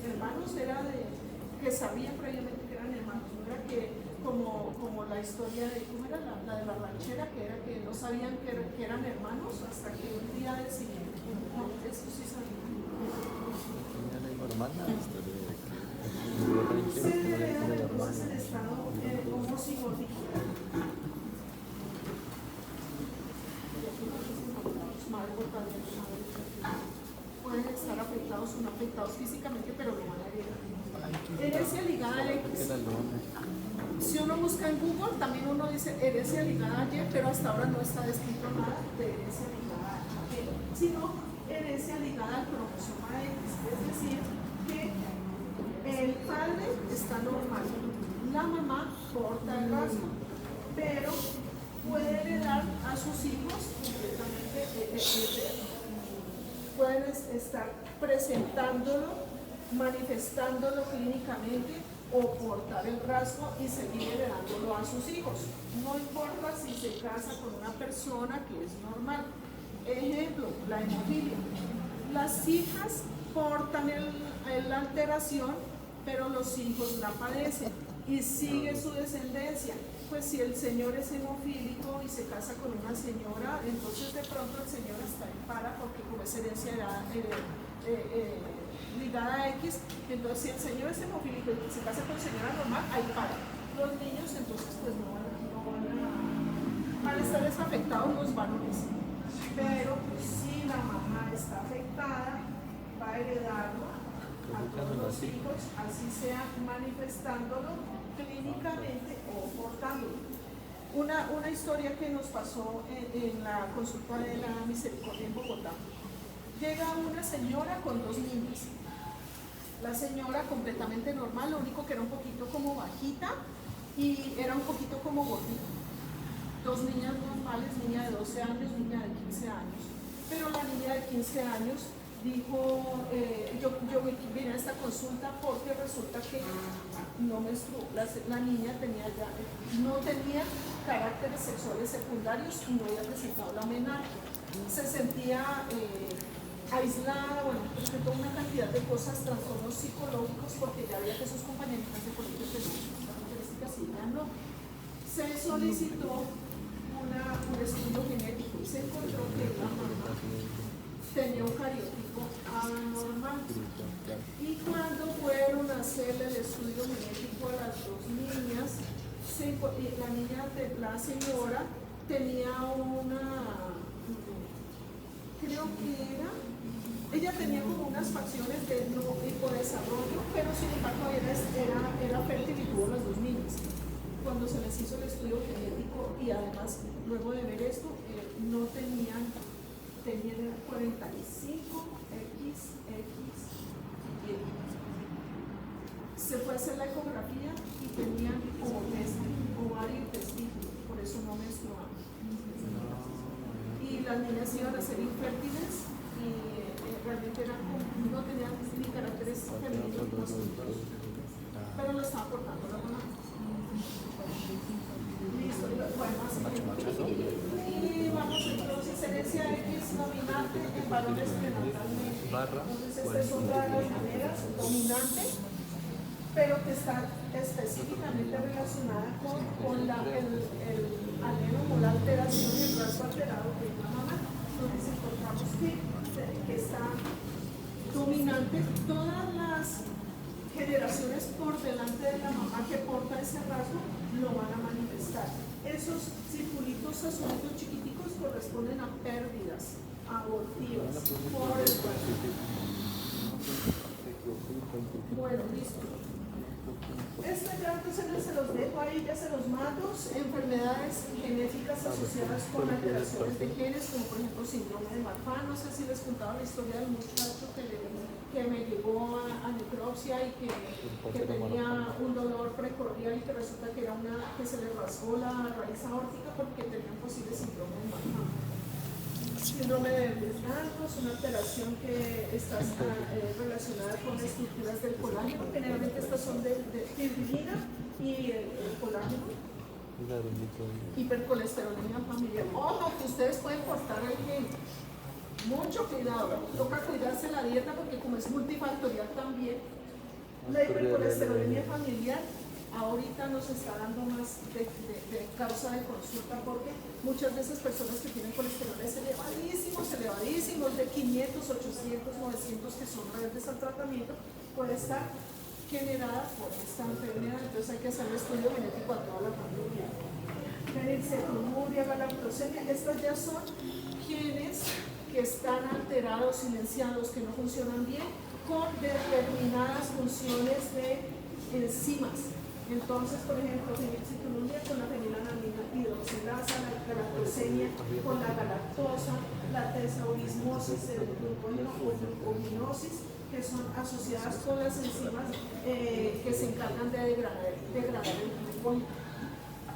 Speaker 1: hermanos era que sabían previamente que eran hermanos, no era que como la historia de, ¿cómo era? La de la ranchera, que era que no sabían que eran hermanos hasta que un día decidieron, no, esto sí sabían. Se hereda entonces el estado homocigótico. Pueden estar afectados o no afectados físicamente, pero no van a heredar. Herencia ligada al X. Si uno busca en Google, también uno dice herencia ligada a Y, pero hasta ahora no está descrito nada de herencia ligada a Y, sino herencia ligada al cromosoma X, es decir, que el padre está normal, la mamá porta el rasgo, pero puede heredar a sus hijos completamente, pueden estar presentándolo, manifestándolo clínicamente o portar el rasgo y seguir heredándolo a sus hijos. No importa si se casa con una persona que es normal. Ejemplo, la hemofilia. Las hijas portan la alteración, pero los hijos la padecen y sigue su descendencia. Pues si el señor es hemofílico y se casa con una señora, entonces de pronto el señor está en para porque como es herencia ligada a X, entonces si el señor es hemofílico y se casa con señora normal, ahí para. estar afectados los varones, pero si la mamá está afectada, va a heredarlo a todos los hijos, así sea manifestándolo clínicamente o portándolo. Una historia que nos pasó en la consulta de la Misericordia en Bogotá. Llega una señora con 2 niñas. La señora completamente normal, lo único que era un poquito como bajita y era un poquito como gordita. 2 niñas normales, niña de 12 años, niña de 15 años. Pero la niña de 15 años dijo, yo vine a esta consulta porque resulta que no menstruó. La niña no tenía caracteres sexuales secundarios y no había presentado la menarquia. Se sentía aislada, bueno, presentó una cantidad de cosas, trastornos psicológicos, porque ya veía que sus compañeritas de colegio tenían características y ya no. Se solicitó un estudio genético y se encontró que la mamá tenía un cariotipo anormal. Y cuando fueron a hacerle el estudio genético a las 2 niñas, la señora tenía ella tenía como unas facciones de no hipodesarrollo, pero sin embargo era fértil y tuvo las 2 niñas. Cuando se les hizo el estudio genético y además luego de ver esto, no tenían 45XX. Se fue a hacer la ecografía y tenían ovario y testículo, por eso no menstruaban. Y las niñas iban a ser infértiles y realmente no tenían ni caracteres femeninos ni masculinos, pero lo estaba aportando la mamá. Listo, bueno, así. Y vamos entonces, herencia X dominante en varones prenatalmente. Entonces, esta es otra de las maneras, dominante, pero que está específicamente relacionada con la alteración y el rasgo alterado de la mamá. Entonces encontramos que está dominante todas las generaciones por delante de la mamá que porta ese rasgo lo van a manifestar. Esos circulitos azulitos chiquiticos corresponden a pérdidas abortivas por el rasgo. Bueno, listo. Ya entonces se los dejo ahí, ya se los mando. Enfermedades genéticas asociadas con alteraciones de genes, como por ejemplo síndrome de Marfan. No sé si les contaba la historia del muchacho que me llegó a necropsia y que tenía un dolor precordial y que resulta que que se le rasgó la raíz aórtica porque tenía un posible síndrome de Marfan. Síndrome de Desgangos, una alteración que está relacionada con estructuras del colágeno. Generalmente estas son de fibrina y el colágeno. Hipercolesterolemia familiar. Ojo, que ustedes pueden portar el gen. Mucho cuidado. Toca cuidarse la dieta porque como es multifactorial también, la hipercolesterolemia familiar ahorita nos está dando más de causa de consulta porque muchas veces personas que tienen colesteroles elevadísimos, de 500, 800, 900 que son rebeldes al tratamiento, puede estar generada por esta enfermedad. Entonces hay que hacer el estudio genético a toda la familia. Fenilcetonuria, galactosemia, estas ya son genes que están alterados, silenciados, que no funcionan bien con determinadas funciones de enzimas. Entonces, por ejemplo, fenilcetonuria con la fenilalanina hidroxilasa, la galactosemia con la galactosa, la tesauriosmosis, el glucógeno o glucominosis, que son asociadas con las enzimas que se encargan de degradar el glucógeno.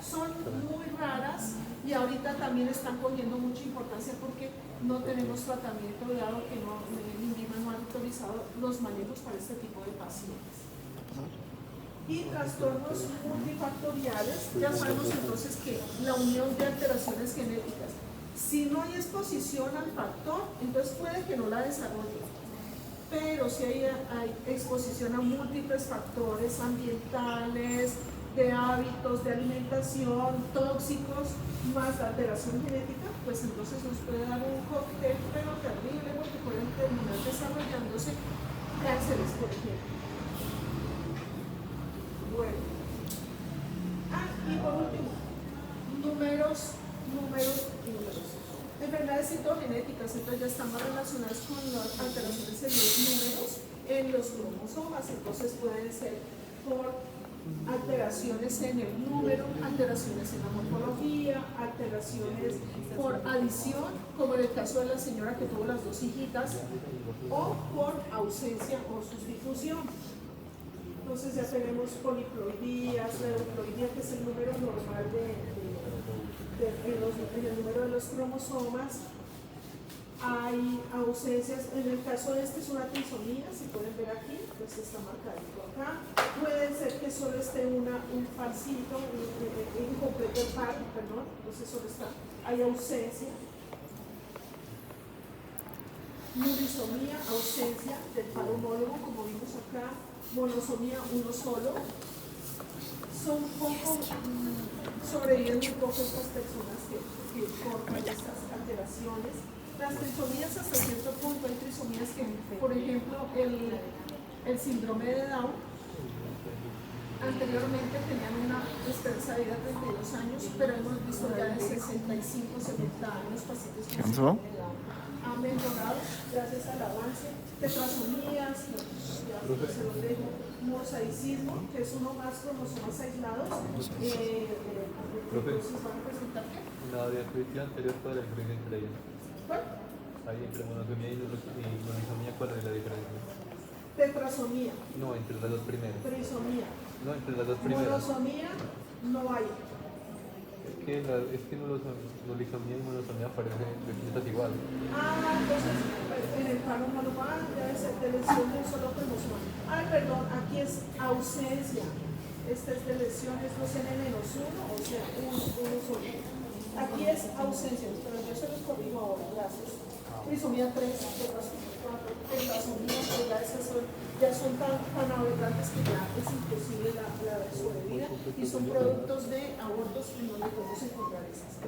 Speaker 1: Son muy raras y ahorita también están cogiendo mucha importancia porque no tenemos tratamiento dado que el INVIMA no ha autorizado los manejos para este tipo de pacientes. Y trastornos multifactoriales, ya sabemos entonces que la unión de alteraciones genéticas, si no hay exposición al factor, entonces puede que no la desarrolle, pero si hay exposición a múltiples factores ambientales, de hábitos, de alimentación, tóxicos, más la alteración genética, pues entonces nos puede dar un cóctel pero terrible porque pueden terminar desarrollándose cánceres, por ejemplo. Bueno. Y por último, números enfermedades citogenéticas, entonces ya están más relacionadas con las alteraciones en los números en los cromosomas, entonces pueden ser por alteraciones en el número, alteraciones en la morfología, alteraciones por adición, como en el caso de la señora que tuvo las dos hijitas, o por ausencia o sustitución. Entonces ya tenemos poliploidías, la euploidía, que es el número normal en el número de los cromosomas. Hay ausencias, en el caso de este es una trisomía, si pueden ver aquí, pues está marcadito acá. Puede ser que solo esté un parcito, incompleto el par, perdón, entonces solo está, hay ausencia. Nulisomía, ausencia del par homólogo, como vimos acá. Monosomía, uno solo. Son poco, sobreviven muy poco estas personas que portan estas alteraciones. Las trisomías hasta cierto punto, hay trisomías que, por ejemplo, el síndrome de Down, anteriormente tenían una esperanza de vida de 32 años, pero hemos visto ya de 65, 70 años pacientes con síndrome de Down. Ha mejorado gracias al avance. Tetrasomías, ya se lo dejo, mosaicismo, que es uno más cromosomas aislados. Entonces van a presentar qué?
Speaker 2: La diapositiva anterior para la diferencia entre ellas.
Speaker 1: ¿Cuál?
Speaker 2: Ahí entre monosomía y monosomía, ¿cuál es la diferencia?
Speaker 1: Tetrasomía.
Speaker 2: No, entre las dos primeras.
Speaker 1: Trisomía.
Speaker 2: No, entre las dos primeras.
Speaker 1: Monosomía no hay.
Speaker 2: Es que nulisomía y monosomía aparecen escritas igual.
Speaker 1: Entonces en el paro manual debe ser de lesión de un solo cromosoma. Perdón, aquí es ausencia. Esta es de lesión, esto es N-1, o sea, uno solo. Aquí es ausencia, pero yo se los corrijo ahora, gracias. Trisomía 3, tetrasomía 4, tetrasomía, ya son tan aberrantes que ya es imposible la sobrevida y son productos de abortos en donde podemos encontrar esas.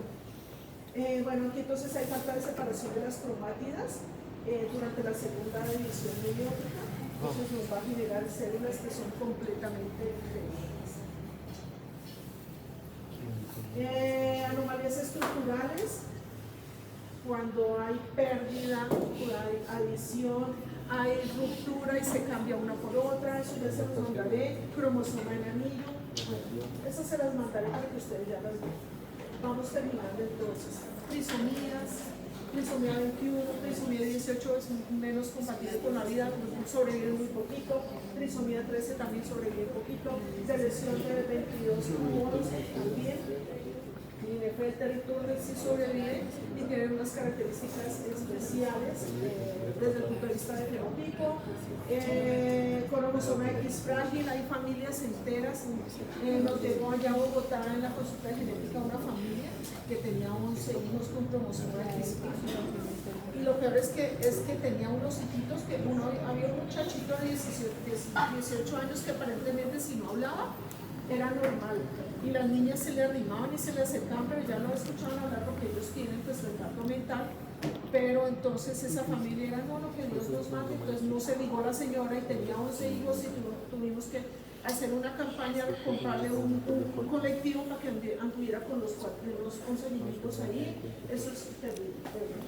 Speaker 1: Bueno, aquí entonces hay falta de separación de las cromátidas durante la segunda división meiótica, entonces nos va a generar células que son completamente diferentes. Anomalías estructurales, cuando hay pérdida, hay adición, hay ruptura y se cambia una por otra, eso ya se los mandaré. Cromosoma en anillo, bueno, esas se las mandaré para que ustedes ya las vean. Vamos terminando entonces. Trisomías, trisomía 21, trisomía 18 es menos compatible con la vida, sobrevive muy poquito. Trisomía 13 también sobrevive poquito. De lesión de 22 modos también. Klinefelter y Turner sí sobrevive y tienen unas características especiales desde el punto de vista de fenotipo. Cromosoma X frágil, hay familias enteras. Nos llegó allá a Bogotá en la consulta de genética una familia que tenía 11 hijos con cromosoma X frágil. Y lo peor es que tenía unos hijitos que había un muchachito de 18 años que aparentemente si no hablaba era normal, y las niñas se le arrimaban y se le acercaban, pero ya no escuchaban hablar porque ellos tienen pues retardo mental, pero entonces esa familia era no, lo que Dios nos mande, entonces no se ligó la señora y tenía 11 hijos y tuvimos que hacer una campaña, comprarle un colectivo para que anduviera con los 11 niñitos ahí. Eso es terrible.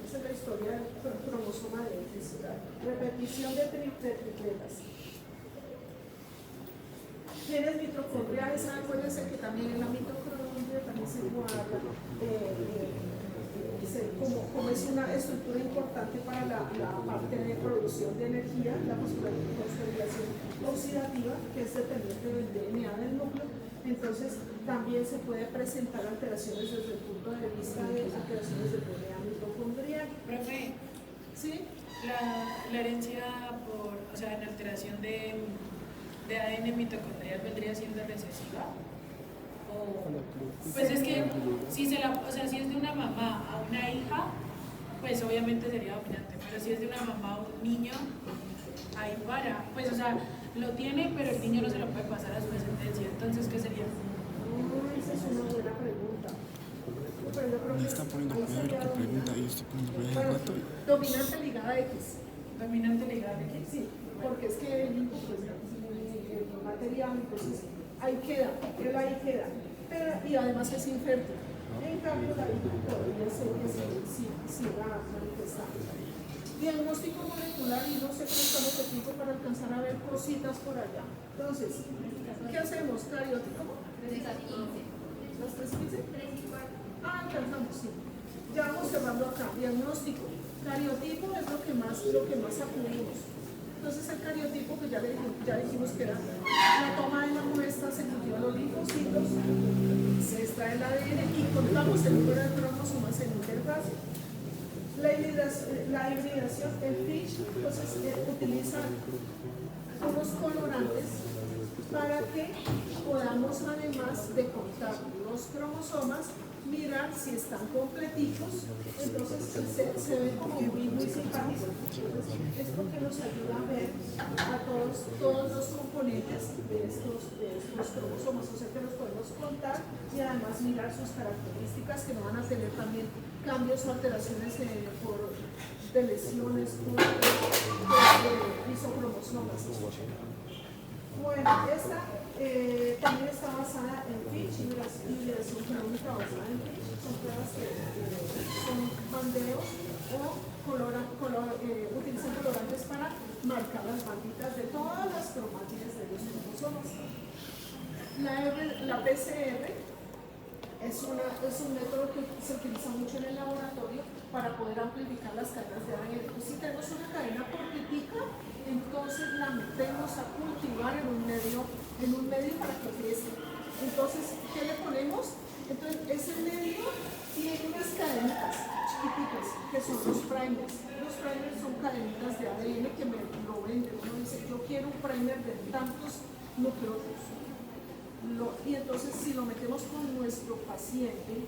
Speaker 1: Esa es la historia del cromosoma de X. Repetición de tripletas. Genes mitocondriales, acuérdense que también en la mitocondria también se guarda, como es una estructura importante para la parte de producción de energía, la fosforilación oxidativa, que es dependiente del DNA del núcleo, entonces también se puede presentar alteraciones desde el punto de vista de alteraciones del DNA mitocondrial.
Speaker 3: Profe,
Speaker 1: ¿Sí?
Speaker 3: La herencia o sea, en alteración de ADN mitocondrial vendría siendo recesiva. Pues es que si si es de una mamá a una hija, pues obviamente sería dominante, pero si es de una mamá a un niño, ahí para, pues o sea, lo tiene, pero el niño no se lo puede pasar a su descendencia, entonces ¿qué sería?
Speaker 1: Esa es una buena pregunta. Pero yo creo
Speaker 4: Me está poniendo primero que pregunta y estoy poniendo primero el rato.
Speaker 1: Dominante ligada a X.
Speaker 3: Dominante ligada a X.
Speaker 1: Sí, porque es que el hijo pues, material, entonces ahí queda, él ahí queda. Pero, y además es infértil. En cambio, la hija podría ser que sí va manifestando. Diagnóstico molecular, y no sé cómo estamos de tiempo para alcanzar a ver cositas por allá. Entonces, ¿qué hacemos? Cariótipo. ¿Las 3:15? Alcanzamos, sí. Ya vamos cerrando acá. Diagnóstico. Cariotipo es lo que más acudimos. Entonces el cariotipo, que ya dijimos que era la toma de la muestra, se cultiva los linfocitos, se extrae el ADN y contamos el número de cromosomas en interfaz. La hibridación, el FISH, entonces utiliza unos colorantes para que podamos, además de contar los cromosomas, mirar si están completitos. Entonces se ve como muy simpático. Es porque nos ayuda a ver a todos los componentes de estos cromosomas, o sea que los podemos contar y además mirar sus características, que no van a tener también cambios o alteraciones de lesiones por isocromosomas. Bueno, esta también está basada en FISH, hibridación genómica basada en FISH. Son pruebas que son banderos o utilizan colorantes para marcar las banditas de todas las cromátides de los cromosomas. La PCR es un método que se utiliza mucho en el laboratorio para poder amplificar las cadenas de ADN. Pues si tenemos una cadena cortitica, entonces la metemos a cultivar en un medio para que crezca. Entonces, ¿qué le ponemos? Entonces, ese medio tiene unas cadenitas chiquititas que son los primers. Los primers son cadenitas de ADN que me lo venden. Uno dice, yo quiero un primer de tantos nucleótidos. Y entonces, si lo metemos con nuestro paciente,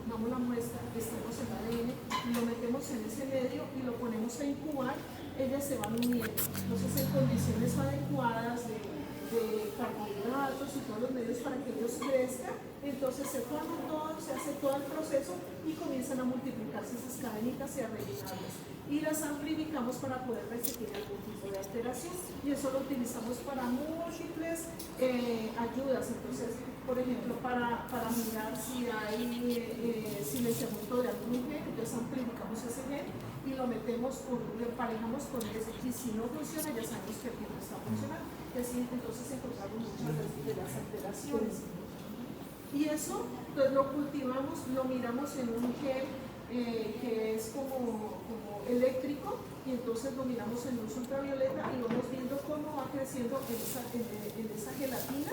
Speaker 1: damos la muestra, extraemos el ADN, lo metemos en ese medio y lo ponemos a incubar, ellas se van uniendo. Entonces, en condiciones adecuadas de carbohidratos y todos los medios para que ellos crezcan, entonces se forman todo, se hace todo el proceso y comienzan a multiplicarse esas cadenitas y a rellenarlas. Y las amplificamos para poder ver si tiene algún tipo de alteración. Y eso lo utilizamos para múltiples ayudas. Entonces, por ejemplo, para mirar si hay silenciamiento de algún gen, entonces amplificamos ese gen y lo metemos, lo emparejamos con ese. Y si no funciona, ya sabemos que el gen no está funcionando. Y así entonces encontramos muchas de las alteraciones. Y eso, pues lo cultivamos, lo miramos en un gen que es como eléctrico, y entonces lo miramos en luz ultravioleta y vamos viendo cómo va creciendo en esa gelatina,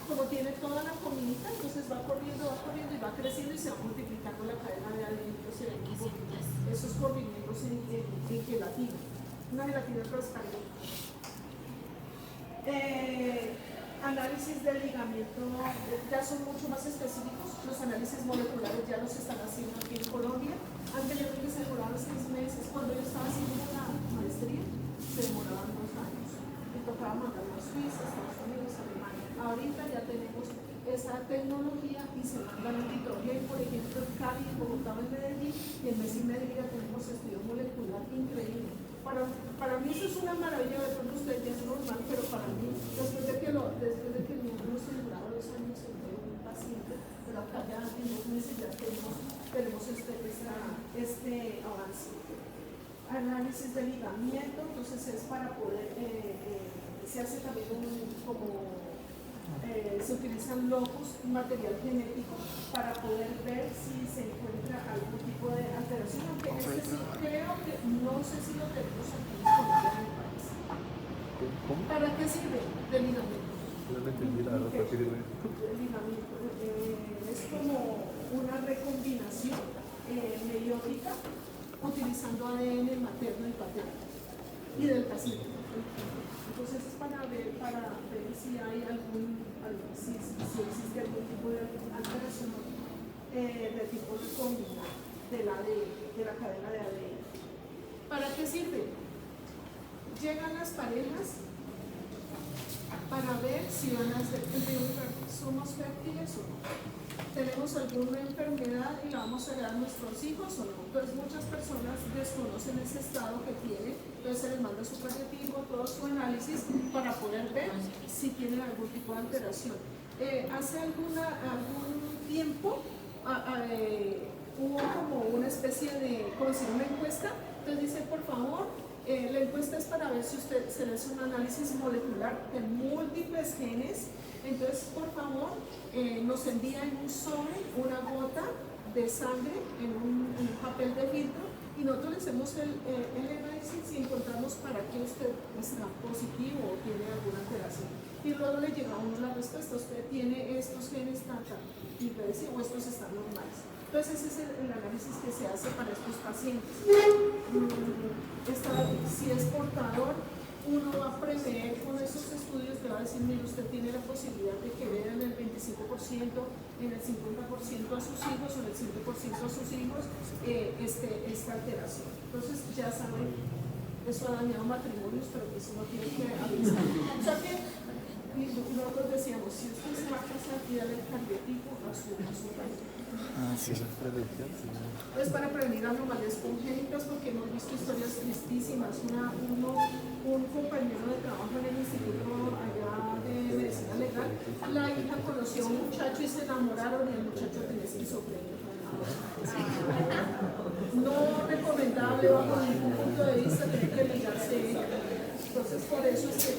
Speaker 1: como tiene toda la comidita, entonces va corriendo y va creciendo y se va multiplicando la cadena de ADN. Esos corrimientos en gelatina, una gelatina transparente. Análisis del ligamento ya son mucho más específicos. Los análisis moleculares ya los están haciendo aquí en Colombia. Anteriormente se demoraban 6 meses. Cuando yo estaba haciendo la maestría, se demoraban 2 años. Me tocaba mandarlo a Suiza, Estados Unidos, Alemania. Ahorita ya tenemos esa tecnología y se mandan a nitrogen, por ejemplo, en Cali, en Bogotá, en Medellín, y en mes y medio ya tenemos estudio molecular increíble. Para mí eso es una maravilla, de pronto ustedes ya es normal, pero para mí, después de que no se duraba 2 años en un paciente, pero acá ya en 2 meses ya tenemos este avance. Análisis de ligamiento, entonces es para poder, se hace también se utilizan locus, material genético, para poder ver si se encuentra algún tipo de alteración, aunque este sí creo que no sé si lo tenemos aquí disponible en el país.
Speaker 2: ¿Cómo?
Speaker 1: ¿Para qué sirve de ligamento?
Speaker 2: No me entendí la verdad, ¿para qué sirve?
Speaker 1: El ligamento es como una recombinación meiótica utilizando ADN materno y paterno y del paciente. Entonces es para ver si hay si existe algún tipo de alteración de tipo recombinante de la cadena de ADN. ¿Para qué sirve? Llegan las parejas para ver si van a ser somos fértiles o no. Tenemos alguna enfermedad y la vamos a heredar a nuestros hijos o no. Entonces muchas personas desconocen ese estado que tiene, entonces se les manda su cariotipo, todo su análisis para poder ver si tienen algún tipo de alteración. Hace algún tiempo hubo como una especie de, como decir, una encuesta. Entonces dice, por favor, la encuesta es para ver si usted se le hace un análisis molecular de múltiples genes. Entonces, por favor, nos envía en un sobre una gota de sangre en un papel de filtro y nosotros le hacemos el análisis y encontramos para qué usted está positivo o tiene alguna alteración. Y luego le llega a uno la respuesta, usted tiene estos genes y puede decir, o estos están normales. Entonces ese es el análisis que se hace para estos pacientes. Si es portador, uno va a prever con esos estudios, le va a decir, mire, usted tiene la posibilidad de que vean el 25%, en el 50% a sus hijos o en el 5% a sus hijos esta alteración. Entonces ya saben, eso ha dañado matrimonios, pero que eso no tiene que avisar. O sea que nosotros decíamos, si usted se va a casar, pídale el cardiótipo a su pareja.
Speaker 4: Ah, sí.
Speaker 1: Es para prevenir anomalías congénitas, porque hemos visto historias tristísimas. Un compañero de trabajo en el instituto allá de medicina legal, la hija conoció a un muchacho y se enamoraron y el muchacho tenía esquizofrenia. No recomendable bajo ningún punto de vista, tiene que ligarse ella. Entonces por eso es que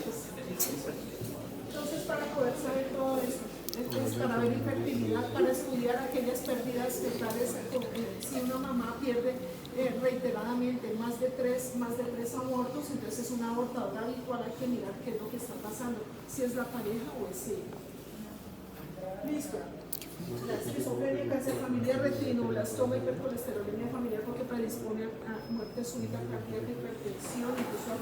Speaker 1: entonces para poder saber todo eso. Entonces, para ver infertilidad, para estudiar aquellas pérdidas fetales, si una mamá pierde reiteradamente más de tres abortos, entonces es una abortadora habitual, hay que mirar qué es lo que está pasando, si es la pareja o es ella. Listo. La esquizofrenia, cáncer familiar, retinoblastoma, hipercolesterolemia familiar, porque predispone a muerte súbita cardíaca, hipertensión, incluso a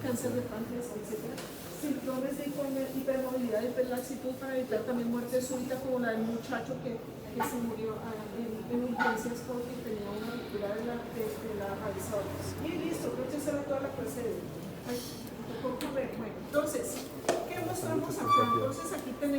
Speaker 1: cáncer de páncreas, etc. Síndromes de hipermovilidad y hiperlaxitud para evitar también muerte súbita, como la del muchacho que se murió en urgencias porque tenía una ruptura de la raíz aorta. Y listo, creo que esa era toda la clase de hoy. Bueno, entonces, ¿qué mostramos acá? Entonces aquí tenemos